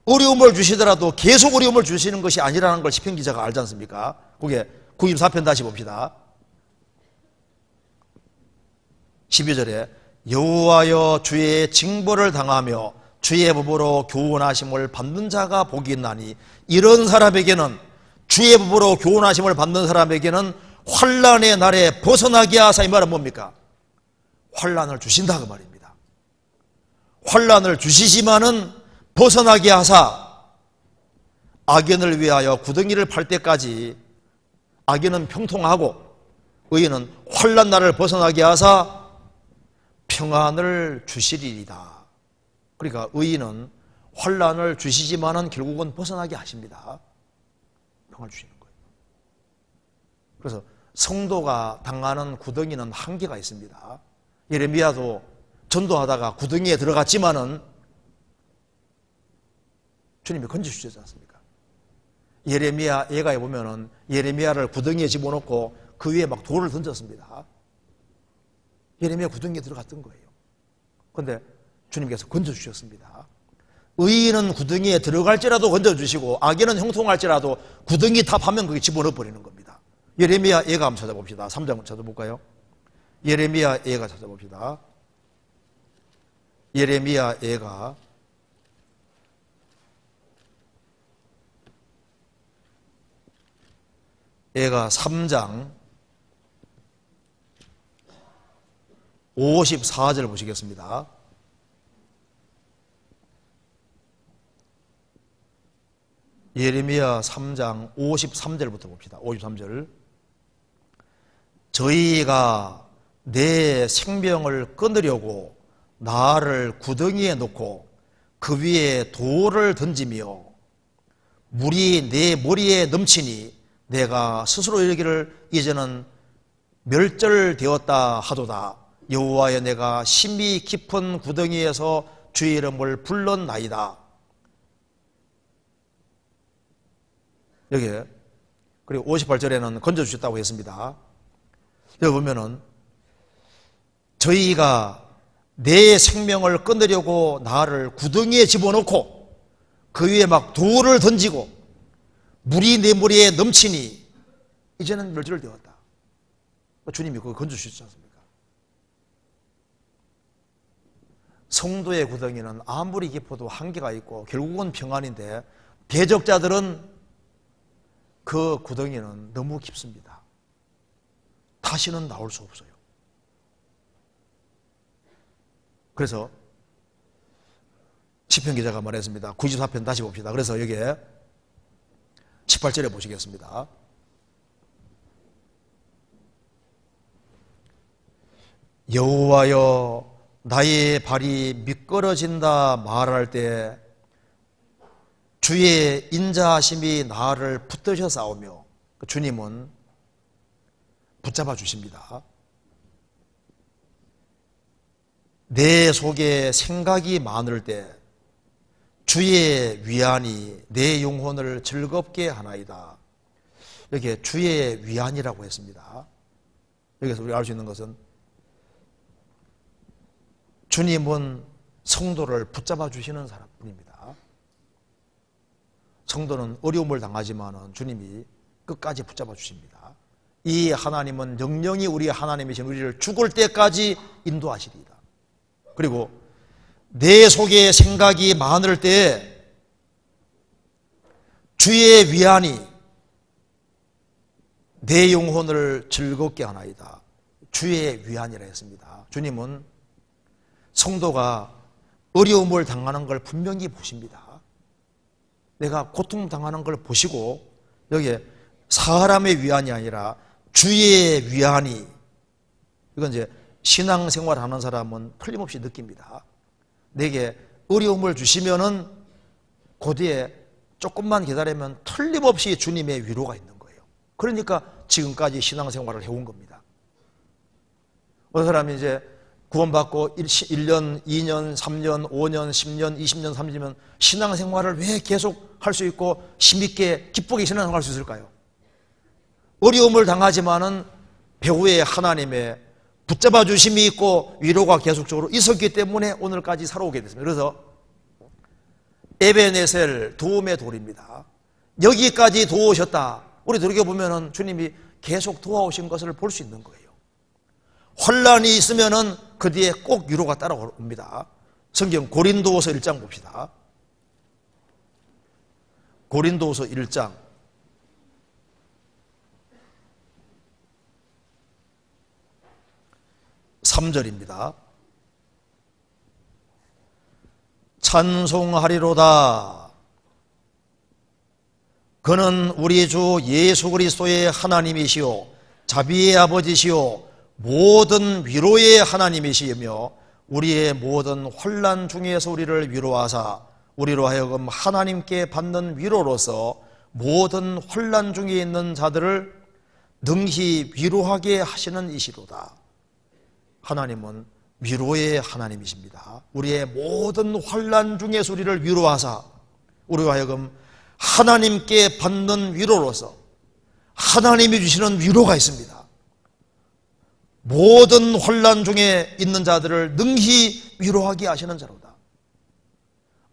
어려움을 주시더라도 계속 어려움을 주시는 것이 아니라는 걸 시편 기자가 알지 않습니까? 그게 94편 다시 봅시다. 12절에 여호와여 주의 징벌을 당하며 주의 법으로 교훈하심을 받는 자가 복이 있나니 이런 사람에게는 주의 법으로 교훈하심을 받는 사람에게는 환난의 날에 벗어나게 하사. 이 말은 뭡니까? 환난을 주신다 그 말입니다. 환난을 주시지만은 벗어나게 하사 악인을 위하여 구덩이를 팔 때까지 악인은 평통하고 의인은 환난 날을 벗어나게 하사 평안을 주시리이다. 그러니까 의인은 환난을 주시지만은 결국은 벗어나게 하십니다. 평안을 주시는 거예요. 그래서 성도가 당하는 구덩이는 한계가 있습니다. 예레미야도 전도하다가 구덩이에 들어갔지만은 주님이 건져주셨지 않습니까? 예레미야 예가에 보면은 예레미야를 구덩이에 집어넣고 그 위에 막 돌을 던졌습니다. 예레미야 구덩이에 들어갔던 거예요. 그런데 주님께서 건져주셨습니다. 의인은 구덩이에 들어갈지라도 건져주시고 악인은 형통할지라도 구덩이 탑하면 거기 집어넣어버리는 겁니다. 예레미야 예가 한번 찾아봅시다. 3장 찾아볼까요? 예레미야 예가 찾아봅시다. 예레미야 예가 3장 54절 보시겠습니다. 예레미야 3장 53절부터 봅시다. 53절. 저희가 내 생명을 끊으려고 나를 구덩이에 놓고 그 위에 돌을 던지며 물이 내 머리에 넘치니 내가 스스로 이르기를 이제는 멸절되었다 하도다. 여호와여 내가 심히 깊은 구덩이에서 주의 이름을 불렀나이다. 여기 그리고 58절에는 건져주셨다고 했습니다. 여기 보면은 저희가 내 생명을 끊으려고 나를 구덩이에 집어넣고 그 위에 막 돌을 던지고 물이 내 머리에 넘치니 이제는 멸절되었다. 주님이 그거 건져주셨지 않습니까? 성도의 구덩이는 아무리 깊어도 한계가 있고 결국은 평안인데 대적자들은 그 구덩이는 너무 깊습니다. 다시는 나올 수 없어요. 그래서 시편 기자가 말했습니다. 94편 다시 봅시다. 그래서 여기에 18절에 보시겠습니다. 여호와여 나의 발이 미끄러진다 말할 때 주의 인자하심이 나를 붙드셔 싸우며 주님은 붙잡아 주십니다. 내 속에 생각이 많을 때 주의 위안이 내 영혼을 즐겁게 하나이다. 이렇게 주의 위안이라고 했습니다. 여기서 우리가 알 수 있는 것은 주님은 성도를 붙잡아 주시는 사람뿐입니다. 성도는 어려움을 당하지만 주님이 끝까지 붙잡아 주십니다. 이 하나님은 영영이 우리 하나님이신 우리를 죽을 때까지 인도하시리이다. 그리고 내 속에 생각이 많을 때 주의 위안이 내 영혼을 즐겁게 하나이다. 주의 위안이라 했습니다. 주님은 성도가 어려움을 당하는 걸 분명히 보십니다. 내가 고통당하는 걸 보시고 여기에 사람의 위안이 아니라 주의 위안이, 이건 이제 신앙생활 하는 사람은 틀림없이 느낍니다. 내게 어려움을 주시면은 그 뒤에 조금만 기다리면 틀림없이 주님의 위로가 있는 거예요. 그러니까 지금까지 신앙생활을 해온 겁니다. 어떤 사람이 이제 구원받고 1년, 2년, 3년, 5년, 10년, 20년, 30년 신앙생활을 왜 계속 할 수 있고 힘있게 기쁘게 신앙생활할 수 있을까요? 어려움을 당하지만은 배후에 하나님의 붙잡아 주심이 있고 위로가 계속적으로 있었기 때문에 오늘까지 살아오게 됐습니다. 그래서 에베네셀, 도움의 돌입니다. 여기까지 도우셨다. 우리 돌이켜보면은 주님이 계속 도와오신 것을 볼 수 있는 거예요. 환란이 있으면은 그 뒤에 꼭 위로가 따라옵니다. 성경 고린도후서 1장 봅시다. 고린도후서 1장 3절입니다. 찬송하리로다. 그는 우리 주 예수 그리스도의 하나님이시요 자비의 아버지시요 모든 위로의 하나님이시며 우리의 모든 환난 중에서 우리를 위로하사 우리로 하여금 하나님께 받는 위로로서 모든 환난 중에 있는 자들을 능히 위로하게 하시는 이시로다. 하나님은 위로의 하나님이십니다. 우리의 모든 환난 중에서 우리를 위로하사 우리로 하여금 하나님께 받는 위로로서 하나님이 주시는 위로가 있습니다. 모든 환난 중에 있는 자들을 능히 위로하게 하시는 자로다.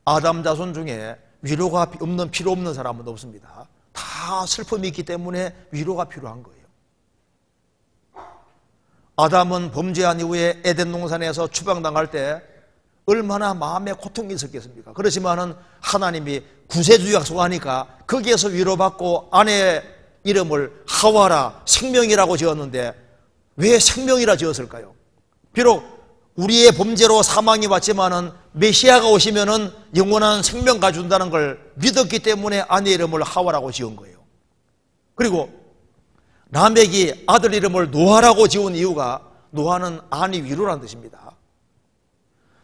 아담 자손 중에 위로가 없는, 필요 없는 사람은 없습니다. 다 슬픔이 있기 때문에 위로가 필요한 거예요. 아담은 범죄한 이후에 에덴 동산에서 추방당할 때 얼마나 마음에 고통이 있었겠습니까? 그렇지만은 하나님이 구세주 약속하니까 거기에서 위로받고 아내의 이름을 하와라 생명이라고 지었는데 왜 생명이라 지었을까요? 비록 우리의 범죄로 사망이 왔지만은 메시아가 오시면은 영원한 생명 가준다는 걸 믿었기 때문에 아내 이름을 하와라고 지은 거예요. 그리고 라멕이 아들 이름을 노아라고 지은 이유가 노아는 아니 위로라는 뜻입니다.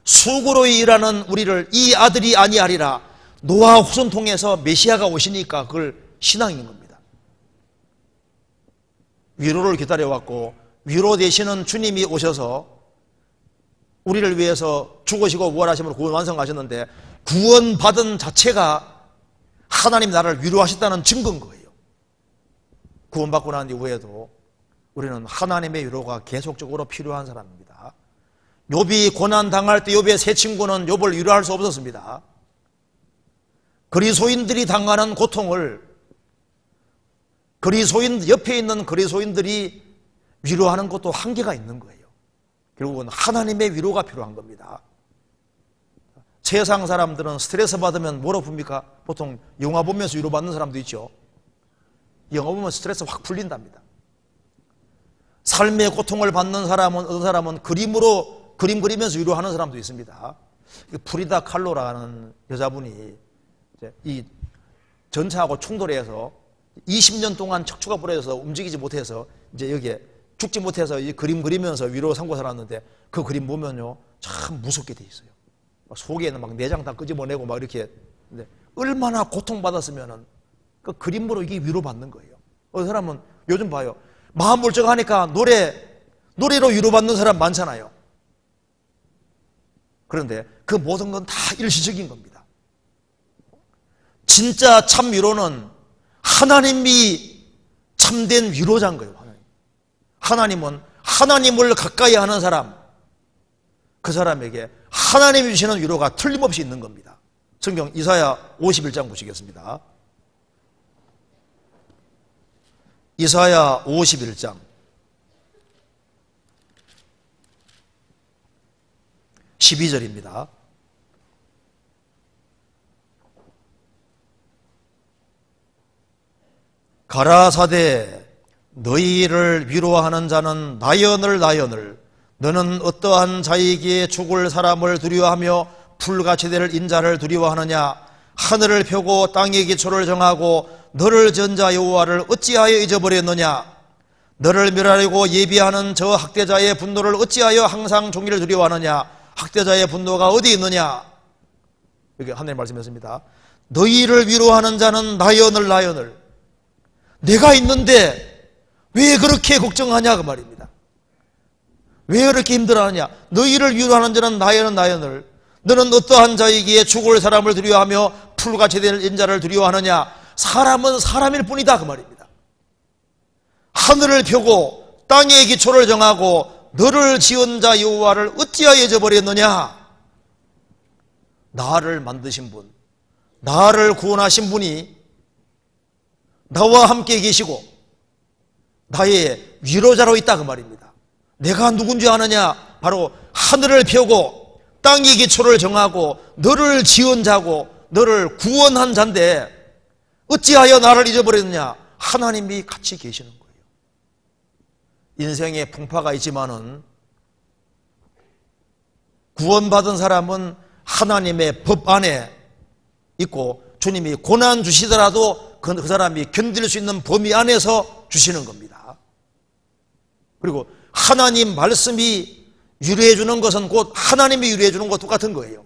수고로 일하는 우리를 이 아들이 아니하리라. 노아 후손 통해서 메시아가 오시니까 그걸 신앙인 겁니다. 위로를 기다려왔고 위로 되시는 주님이 오셔서 우리를 위해서 죽으시고 부활하심으로 구원 완성하셨는데 구원받은 자체가 하나님 나라를 위로하셨다는 증거인 거예요. 구원받고 난 이후에도 우리는 하나님의 위로가 계속적으로 필요한 사람입니다. 욥이 고난 당할 때 욥의 세 친구는 욥을 위로할 수 없었습니다. 그리스도인들이 당하는 고통을 옆에 있는 그리스도인들이 위로하는 것도 한계가 있는 거예요. 결국은 하나님의 위로가 필요한 겁니다. 세상 사람들은 스트레스 받으면 뭐로 풉니까? 보통 영화 보면서 위로받는 사람도 있죠. 영화 보면 스트레스 확 풀린답니다. 삶의 고통을 받는 사람은, 어떤 사람은 그림 그리면서 위로하는 사람도 있습니다. 프리다 칼로라는 여자분이 이 전차하고 충돌해서 20년 동안 척추가 부러져서 움직이지 못해서 이제 여기에 죽지 못해서 이 그림 그리면서 위로 삼고 살았는데 그 그림 보면요 참 무섭게 돼 있어요. 속에는 막 내장 다 끄집어내고 막 이렇게. 근데 얼마나 고통받았으면은 그 그림으로 이게 위로받는 거예요. 어떤 사람은 요즘 봐요. 마음 멀쩡하니까 노래로 위로받는 사람 많잖아요. 그런데 그 모든 건 다 일시적인 겁니다. 진짜 참 위로는 하나님이 참된 위로자인 거예요. 하나님은 하나님을 가까이 하는 사람, 그 사람에게 하나님이 주시는 위로가 틀림없이 있는 겁니다. 성경 이사야 51장 보시겠습니다. 이사야 51장 12절입니다. 가라사대 너희를 위로하는 자는 나연을 너는 어떠한 자이기에 죽을 사람을 두려워하며 풀같이 될 인자를 두려워하느냐. 하늘을 펴고 땅의 기초를 정하고 너를 지은 자 여호와를 어찌하여 잊어버렸느냐. 너를 멸하려고 예비하는 저 학대자의 분노를 어찌하여 항상 종일 두려워하느냐. 학대자의 분노가 어디 있느냐. 여기 하나님 말씀했습니다. 너희를 위로하는 자는 나연을 내가 있는데 왜 그렇게 걱정하냐 그 말입니다. 왜 그렇게 힘들어하느냐. 너희를 위로하는 자는 나연을 너는 어떠한 자이기에 죽을 사람을 두려워하며 풀같이 될 인자를 두려워하느냐. 사람은 사람일 뿐이다 그 말입니다. 하늘을 펴고 땅의 기초를 정하고 너를 지은 자 여호와를 어찌하여 잊어버렸느냐. 나를 만드신 분, 나를 구원하신 분이 나와 함께 계시고 나의 위로자로 있다 그 말입니다. 내가 누군지 아느냐. 바로 하늘을 펴고 땅의 기초를 정하고 너를 지은 자고 너를 구원한 자인데 어찌하여 나를 잊어버렸느냐. 하나님이 같이 계시는 거예요. 인생에 풍파가 있지만은 구원받은 사람은 하나님의 법 안에 있고 주님이 고난 주시더라도 그 사람이 견딜 수 있는 범위 안에서 주시는 겁니다. 그리고 하나님 말씀이 위로해 주는 것은 곧 하나님이 위로해 주는 것과 똑같은 거예요.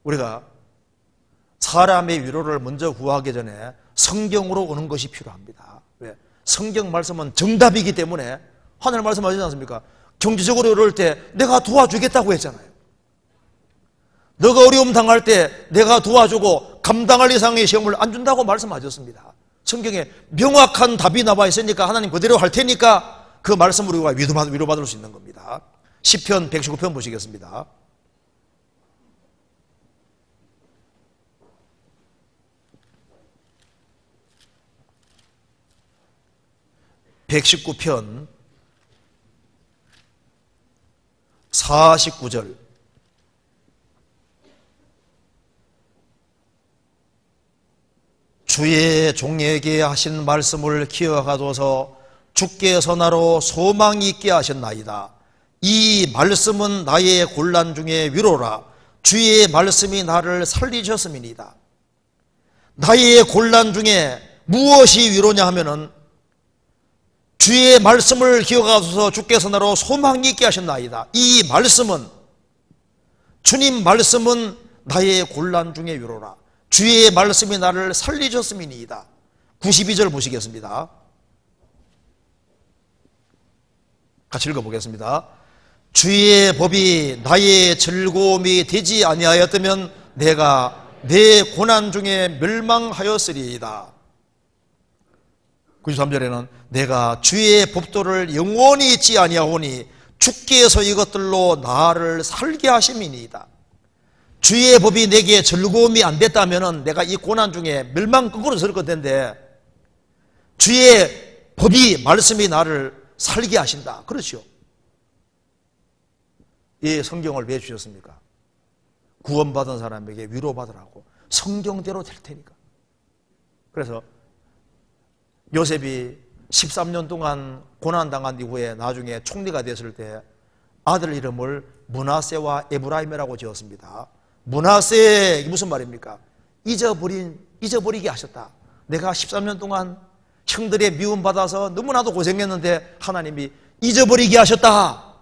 우리가 사람의 위로를 먼저 구하기 전에 성경으로 오는 것이 필요합니다. 왜? 성경 말씀은 정답이기 때문에 하나님 말씀하시지 않습니까? 경제적으로 어려울 때 내가 도와주겠다고 했잖아요. 너가 어려움 당할 때 내가 도와주고 감당할 이상의 시험을 안 준다고 말씀하셨습니다. 성경에 명확한 답이 나와 있으니까 하나님 그대로 할 테니까 그 말씀으로 우리가 위로받을 수 있는 겁니다. 시편 119편 보시겠습니다. (119편) 49절 주의 종에게 하신 말씀을 기억하소서. 주께서 나로 소망이 있게 하셨나이다. 이 말씀은 나의 곤란 중에 위로라. 주의 말씀이 나를 살리셨음이니이다. 나의 곤란 중에 무엇이 위로냐 하면은 주의 말씀을 기억하소서. 주께서 나로 소망이 있게 하셨나이다. 이 말씀은, 주님 말씀은 나의 곤란 중에 위로라. 주의 말씀이 나를 살리셨음이니이다. 92절 보시겠습니다. 같이 읽어보겠습니다. 주의 법이 나의 즐거움이 되지 아니하였다면 내가 내 고난 중에 멸망하였으리이다. 93절에는 내가 주의 법도를 영원히 잊지 아니하오니 주께서 이것들로 나를 살게 하심이니이다. 주의 법이 내게 즐거움이 안 됐다면 내가 이 고난 중에 멸망극으로 설 건데 주의 법이 말씀이 나를 살게 하신다. 그렇죠. 이 성경을 왜 주셨습니까? 구원받은 사람에게 위로받으라고. 성경대로 될 테니까. 그래서 요셉이 13년 동안 고난당한 이후에 나중에 총리가 됐을 때 아들 이름을 므낫세와 에브라임이라고 지었습니다. 므낫세, 무슨 말입니까? 잊어버리게 하셨다. 내가 13년 동안 형들의 미움받아서 너무나도 고생했는데 하나님이 잊어버리게 하셨다.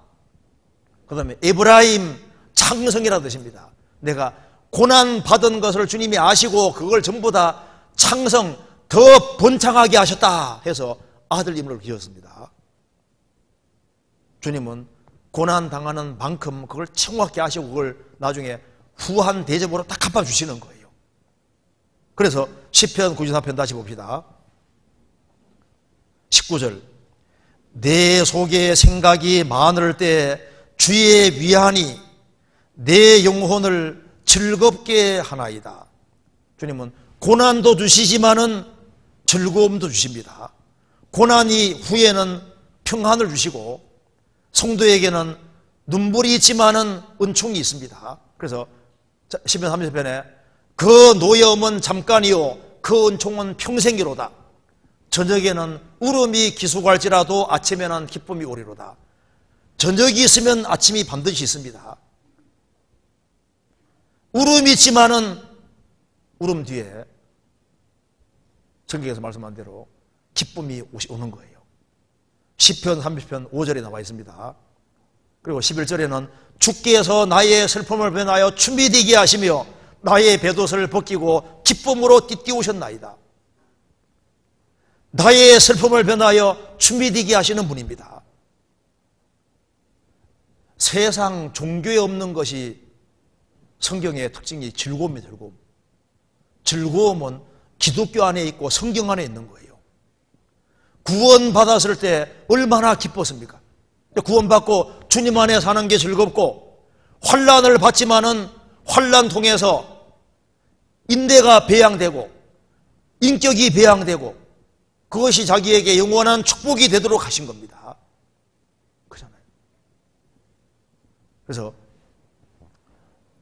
그 다음에 에브라임, 창성이라는 뜻입니다. 내가 고난받은 것을 주님이 아시고 그걸 전부 다 창성, 더 번창하게 하셨다 해서 아들 이름을 지었습니다. 주님은 고난당하는 만큼 그걸 청하게 하시고 그걸 나중에 후한 대접으로 딱 갚아주시는 거예요. 그래서 시편 94편 다시 봅시다. 19절. 내 속에 생각이 많을 때 주의 위안이 내 영혼을 즐겁게 하나이다. 주님은 고난도 주시지만은 즐거움도 주십니다. 고난이 후에는 평안을 주시고 성도에게는 눈물이 있지만은 은총이 있습니다. 그래서 시편 30편에 그 노여움은 잠깐이요 그 은총은 평생이로다. 저녁에는 울음이 기속할지라도 아침에는 기쁨이 오리로다. 저녁이 있으면 아침이 반드시 있습니다. 울음이 있지만은 울음 뒤에 성경에서 말씀한 대로 기쁨이 오는 거예요. 시편 30편 5절에 나와 있습니다. 그리고 11절에는 주께서 나의 슬픔을 변하여 춤이 되게 하시며 나의 벨옷을 벗기고 기쁨으로 띠띠우셨나이다. 나의 슬픔을 변하여 춤이 되게 하시는 분입니다. 세상 종교에 없는 것이 성경의 특징이 즐거움이 즐거움. 즐거움은 기독교 안에 있고 성경 안에 있는 거예요. 구원받았을 때 얼마나 기뻤습니까? 구원받고 주님 안에 사는 게 즐겁고 환난을 받지만은 환난 통해서 인대가 배양되고 인격이 배양되고 그것이 자기에게 영원한 축복이 되도록 하신 겁니다. 그렇잖아요. 그래서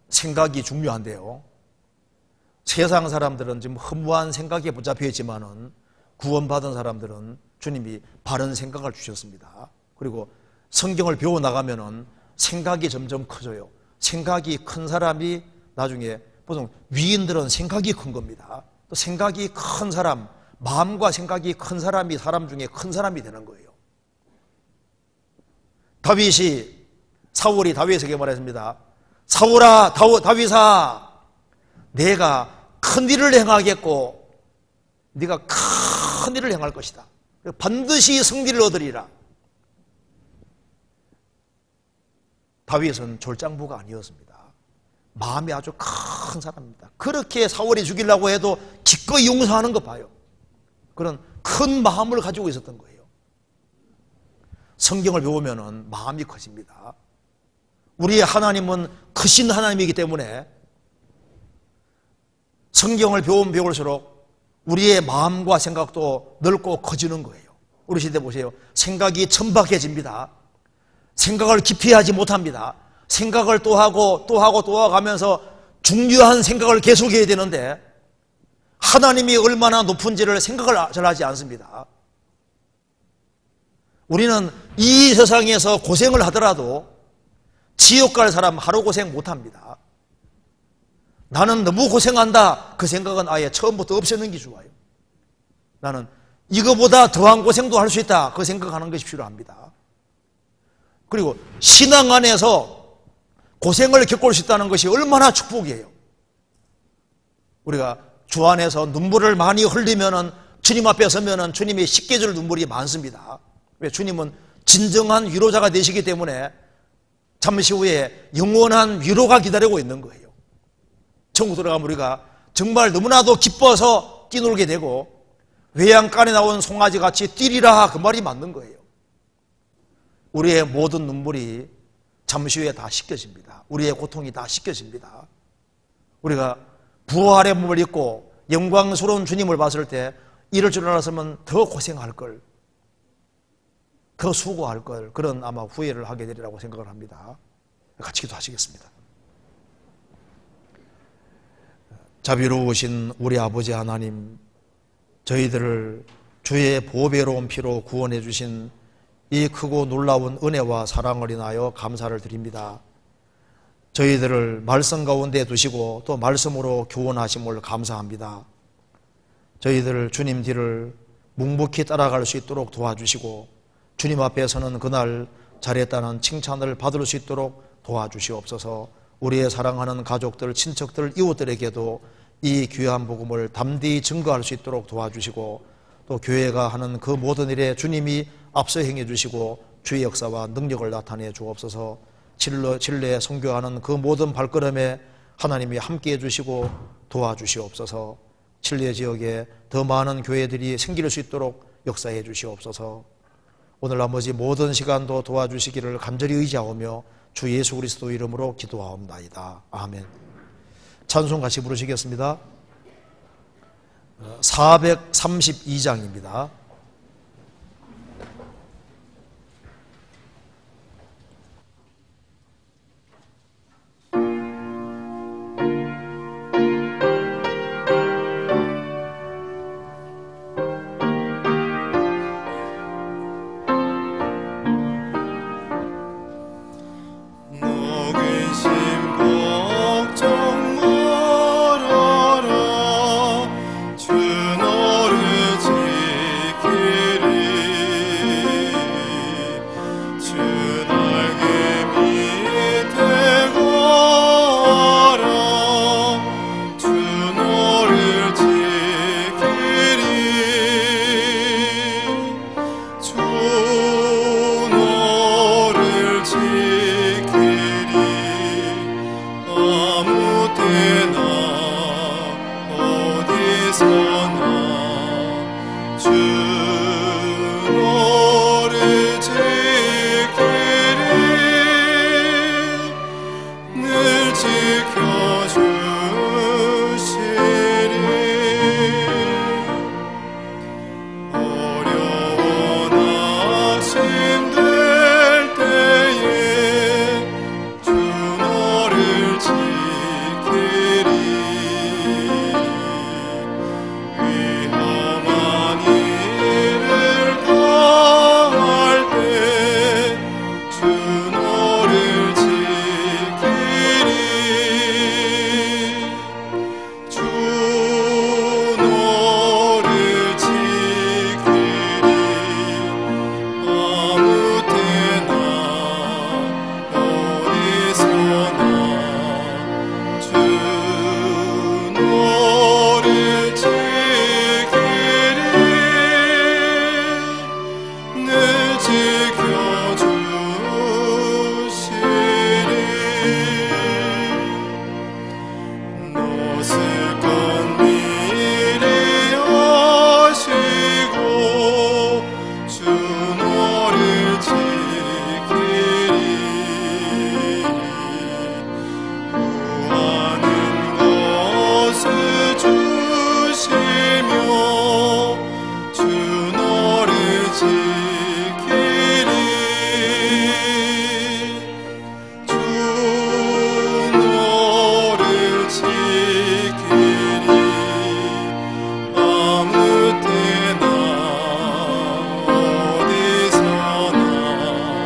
생각이 중요한데요. 세상 사람들은 지금 허무한 생각에 붙잡혀 있지만은 구원받은 사람들은 주님이 바른 생각을 주셨습니다. 그리고 성경을 배워나가면은 생각이 점점 커져요. 생각이 큰 사람이 나중에 보통 위인들은 생각이 큰 겁니다. 또 생각이 큰 사람, 마음과 생각이 큰 사람이 사람 중에 큰 사람이 되는 거예요. 사울이 다윗에게 말했습니다. 사울아, 다윗아, 내가 큰 일을 행하겠고 네가 큰 일을 행할 것이다. 반드시 승리를 얻으리라. 다윗은 졸장부가 아니었습니다. 마음이 아주 큰 사람입니다. 그렇게 사울이 죽이려고 해도 기꺼이 용서하는 거 봐요. 그런 큰 마음을 가지고 있었던 거예요. 성경을 배우면 마음이 커집니다. 우리의 하나님은 크신 하나님이기 때문에 성경을 배우면 배울수록 우리의 마음과 생각도 넓고 커지는 거예요. 우리 시대 보세요. 생각이 천박해집니다. 생각을 깊이 하지 못합니다. 생각을 또 하고 가면서 중요한 생각을 계속해야 되는데 하나님이 얼마나 높은지를 생각을 잘 하지 않습니다. 우리는 이 세상에서 고생을 하더라도 지옥 갈 사람 하루 고생 못합니다. 나는 너무 고생한다, 그 생각은 아예 처음부터 없애는 게 좋아요. 나는 이거보다 더한 고생도 할 수 있다, 그 생각하는 것이 필요합니다. 그리고 신앙 안에서 고생을 겪을 수 있다는 것이 얼마나 축복이에요. 우리가 주 안에서 눈물을 많이 흘리면은 주님 앞에 서면은 주님이 쉽게 줄 눈물이 많습니다. 왜? 주님은 진정한 위로자가 되시기 때문에 잠시 후에 영원한 위로가 기다리고 있는 거예요. 천국 들어가면 우리가 정말 너무나도 기뻐서 뛰놀게 되고 외양간에 나온 송아지 같이 뛰리라, 그 말이 맞는 거예요. 우리의 모든 눈물이 잠시 후에 다 씻겨집니다. 우리의 고통이 다 씻겨집니다. 우리가 부활의 몸을 입고 영광스러운 주님을 봤을 때 이럴 줄 알았으면 더 고생할 걸, 더 수고할 걸, 그런 아마 후회를 하게 되리라고 생각을 합니다. 같이 기도하시겠습니다. 자비로우신 우리 아버지 하나님, 저희들을 주의 보배로운 피로 구원해 주신 이 크고 놀라운 은혜와 사랑을 인하여 감사를 드립니다. 저희들을 말씀 가운데 두시고 또 말씀으로 교훈하심을 감사합니다. 저희들 주님 뒤를 묵묵히 따라갈 수 있도록 도와주시고 주님 앞에 서는 그날 잘했다는 칭찬을 받을 수 있도록 도와주시옵소서. 우리의 사랑하는 가족들, 친척들, 이웃들에게도 이 귀한 복음을 담대히 증거할 수 있도록 도와주시고 또 교회가 하는 그 모든 일에 주님이 앞서 행해 주시고 주의 역사와 능력을 나타내 주옵소서. 진리에 선교하는 그 모든 발걸음에 하나님이 함께해 주시고 도와주시옵소서. 칠레 지역에 더 많은 교회들이 생길 수 있도록 역사해 주시옵소서. 오늘 나머지 모든 시간도 도와주시기를 간절히 의지하오며 주 예수 그리스도 이름으로 기도하옵나이다. 아멘. 찬송 같이 부르시겠습니다. 432장입니다. 주 너를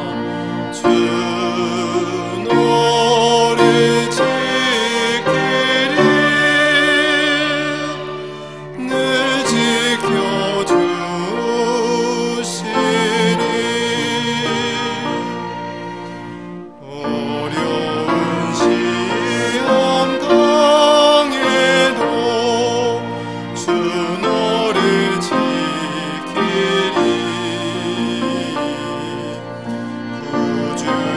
지키리